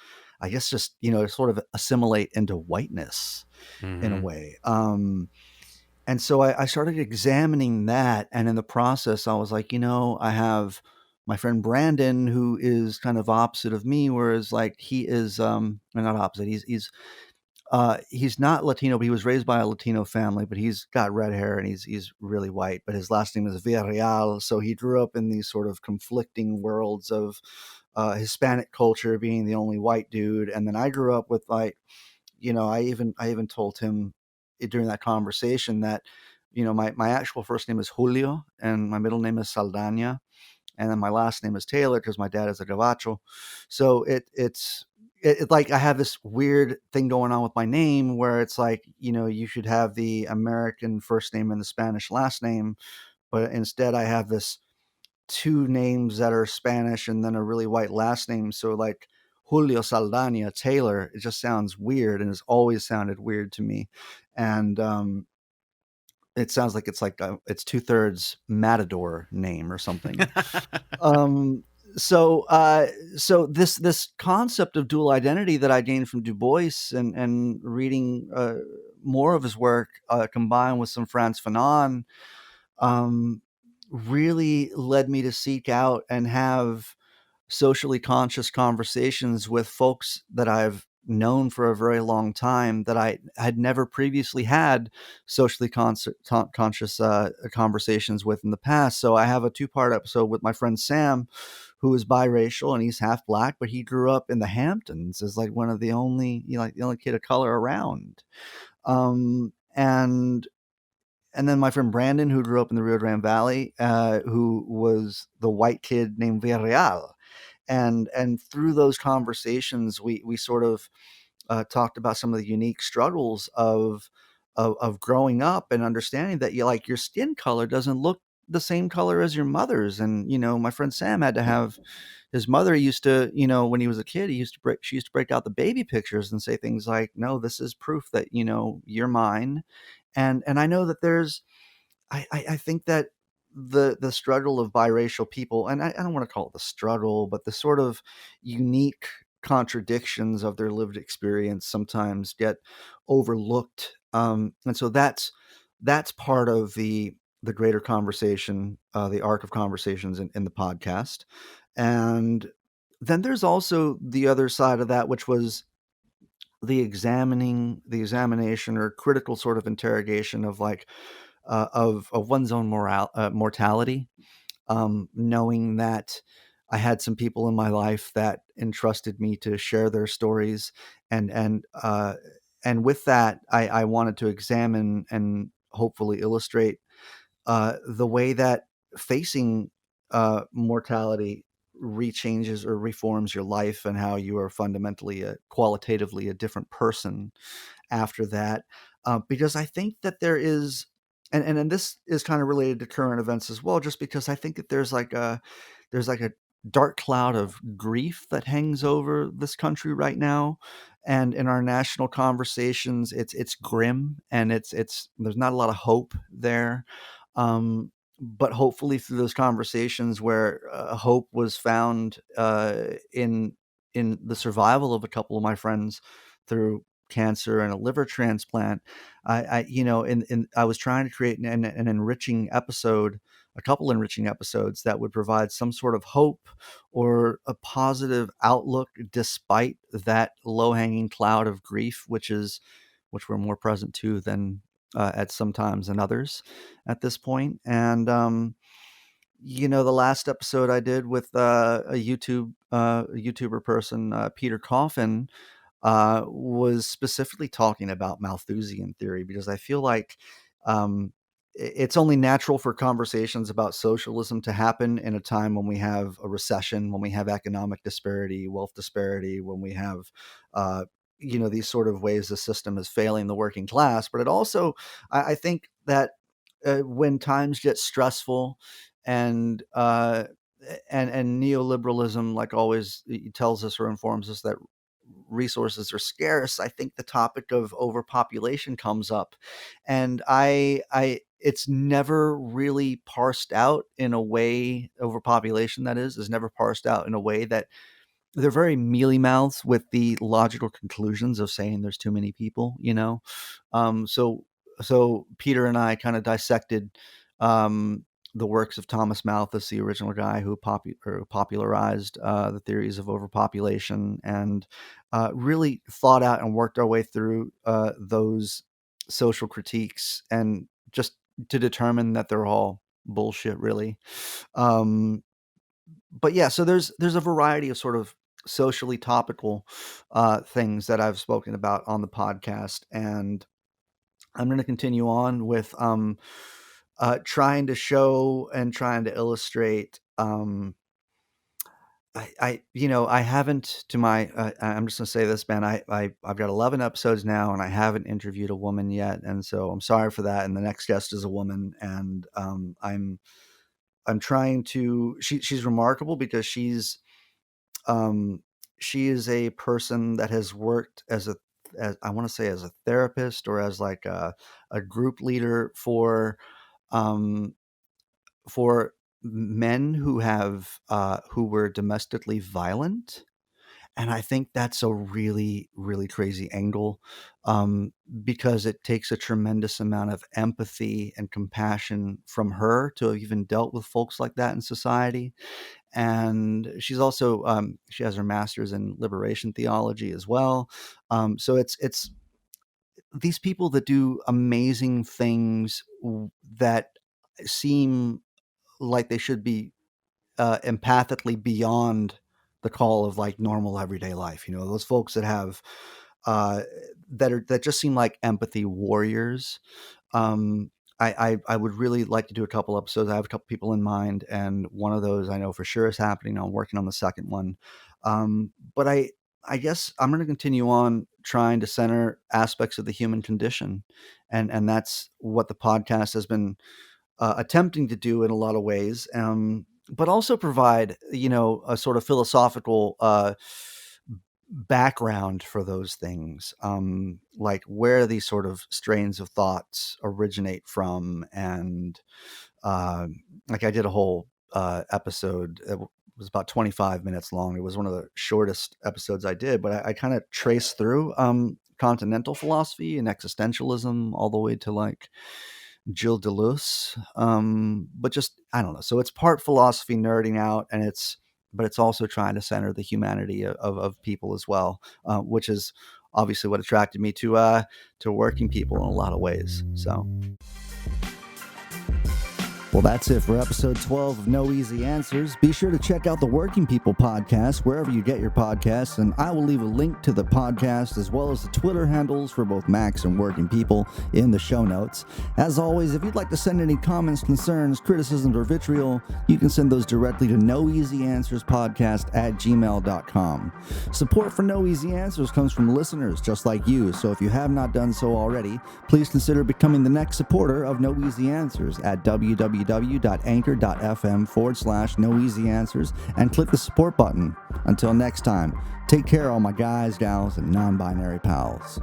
I guess, just sort of assimilate into whiteness in a Mm-hmm. way. And so I started examining that. And in the process, I was like, I have my friend Brandon, who is kind of opposite of me, whereas like he is, not opposite. He's not Latino, but he was raised by a Latino family, but he's got red hair and he's really white, but his last name is Villarreal. So he grew up in these sort of conflicting worlds of Hispanic culture, being the only white dude. And then I grew up with like, I even told him during that conversation that, my actual first name is Julio and my middle name is Saldana, and then my last name is Taylor because my dad is a Gabacho. So it's like I have this weird thing going on with my name where it's like, you should have the American first name and the Spanish last name, but instead I have this two names that are Spanish and then a really white last name. So like Julio Saldana Taylor, it just sounds weird, and it's always sounded weird to me. And it sounds like it's two-thirds Matador name or something. Um, so this concept of dual identity that I gained from Du Bois, and reading more of his work, combined with some Frantz Fanon, um, really led me to seek out and have socially conscious conversations with folks that I've known for a very long time that I had never previously had socially conscious conversations with in the past. So I have a two-part episode with my friend Sam, who is biracial and he's half black, but he grew up in the Hamptons as like one of the only, like the only kid of color around. And then my friend Brandon, who grew up in the Rio Grande Valley, who was the white kid named Villarreal. And through those conversations, we sort of talked about some of the unique struggles of growing up and understanding that your skin color doesn't look the same color as your mother's. And my friend Sam had to have his mother used to, when he was a kid, she used to break out the baby pictures and say things like, no, this is proof that you're mine. And I know that I think that the struggle of biracial people, and I don't want to call it the struggle, but the sort of unique contradictions of their lived experience sometimes get overlooked. And so that's part of the greater conversation, the arc of conversations in the podcast. And then there's also the other side of that, which was the examination or critical sort of interrogation of like of one's own mortality, knowing that I had some people in my life that entrusted me to share their stories, and with that, I wanted to examine and hopefully illustrate the way that facing mortality rechanges or reforms your life, and how you are fundamentally, qualitatively a different person after that. Because I think that there is, and this is kind of related to current events as well, just because I think that there's like a dark cloud of grief that hangs over this country right now, and in our national conversations, it's grim, and it's there's not a lot of hope there. But hopefully, through those conversations where hope was found, in the survival of a couple of my friends through cancer and a liver transplant, I was trying to create an enriching episode, a couple enriching episodes that would provide some sort of hope or a positive outlook despite that low-hanging cloud of grief, which we're more present to than at some times than others at this point. And the last episode I did with a YouTuber person, Peter Coffin, was specifically talking about Malthusian theory, because I feel like it's only natural for conversations about socialism to happen in a time when we have a recession, when we have economic disparity, wealth disparity, when we have uh, these sort of ways the system is failing the working class. But it also, I think that when times get stressful, and and neoliberalism, like always, tells us or informs us that resources are scarce, I think the topic of overpopulation comes up. And I it's never really parsed out in a way, overpopulation that is never parsed out in a way that they're very mealy mouths with the logical conclusions of saying there's too many people. So Peter and I kind of dissected um, the works of Thomas Malthus, the original guy who popularized the theories of overpopulation, and really thought out and worked our way through those social critiques, and just to determine that they're all bullshit, really. Um, but yeah, so there's a variety of sort of socially topical things that I've spoken about on the podcast, and I'm going to continue on with trying to show and trying to illustrate. I haven't to my. I'm just going to say this, man. I've got 11 episodes now, and I haven't interviewed a woman yet, and so I'm sorry for that. And the next guest is a woman, and I'm trying to. She's remarkable because um, she is a person that has worked as I want to say, as a therapist, or as like a group leader um, for men who were domestically violent. And I think that's a really, really crazy angle, because it takes a tremendous amount of empathy and compassion from her to have even dealt with folks like that in society. And she's also she has her master's in liberation theology as well. So it's these people that do amazing things, that seem like they should be empathically beyond the call of like normal everyday life. Those folks that have uh, that just seem like empathy warriors. Um, I would really like to do a couple episodes. I have a couple people in mind, and one of those I know for sure is happening. I'm working on the second one, but I guess I'm going to continue on trying to center aspects of the human condition, and that's what the podcast has been attempting to do in a lot of ways, but also provide a sort of philosophical background for those things, like where these sort of strains of thoughts originate from. And like I did a whole episode. Was about 25 minutes long. It was one of the shortest episodes I did, but I kind of traced through continental philosophy and existentialism all the way to like Gilles Deleuze. But just, I don't know. So it's part philosophy nerding out, but it's also trying to center the humanity of people as well, which is obviously what attracted me to working people in a lot of ways. So. Well, that's it for episode 12 of No Easy Answers. Be sure to check out the Working People podcast wherever you get your podcasts, and I will leave a link to the podcast as well as the Twitter handles for both Max and Working People in the show notes. As always, if you'd like to send any comments, concerns, criticisms, or vitriol, you can send those directly to noeasyanswerspodcast@gmail.com. Support for No Easy Answers comes from listeners just like you, so if you have not done so already, please consider becoming the next supporter of No Easy Answers at www.anchor.fm/noeasyanswers and click the support button. Until next time, take care all my guys, gals, and non-binary pals.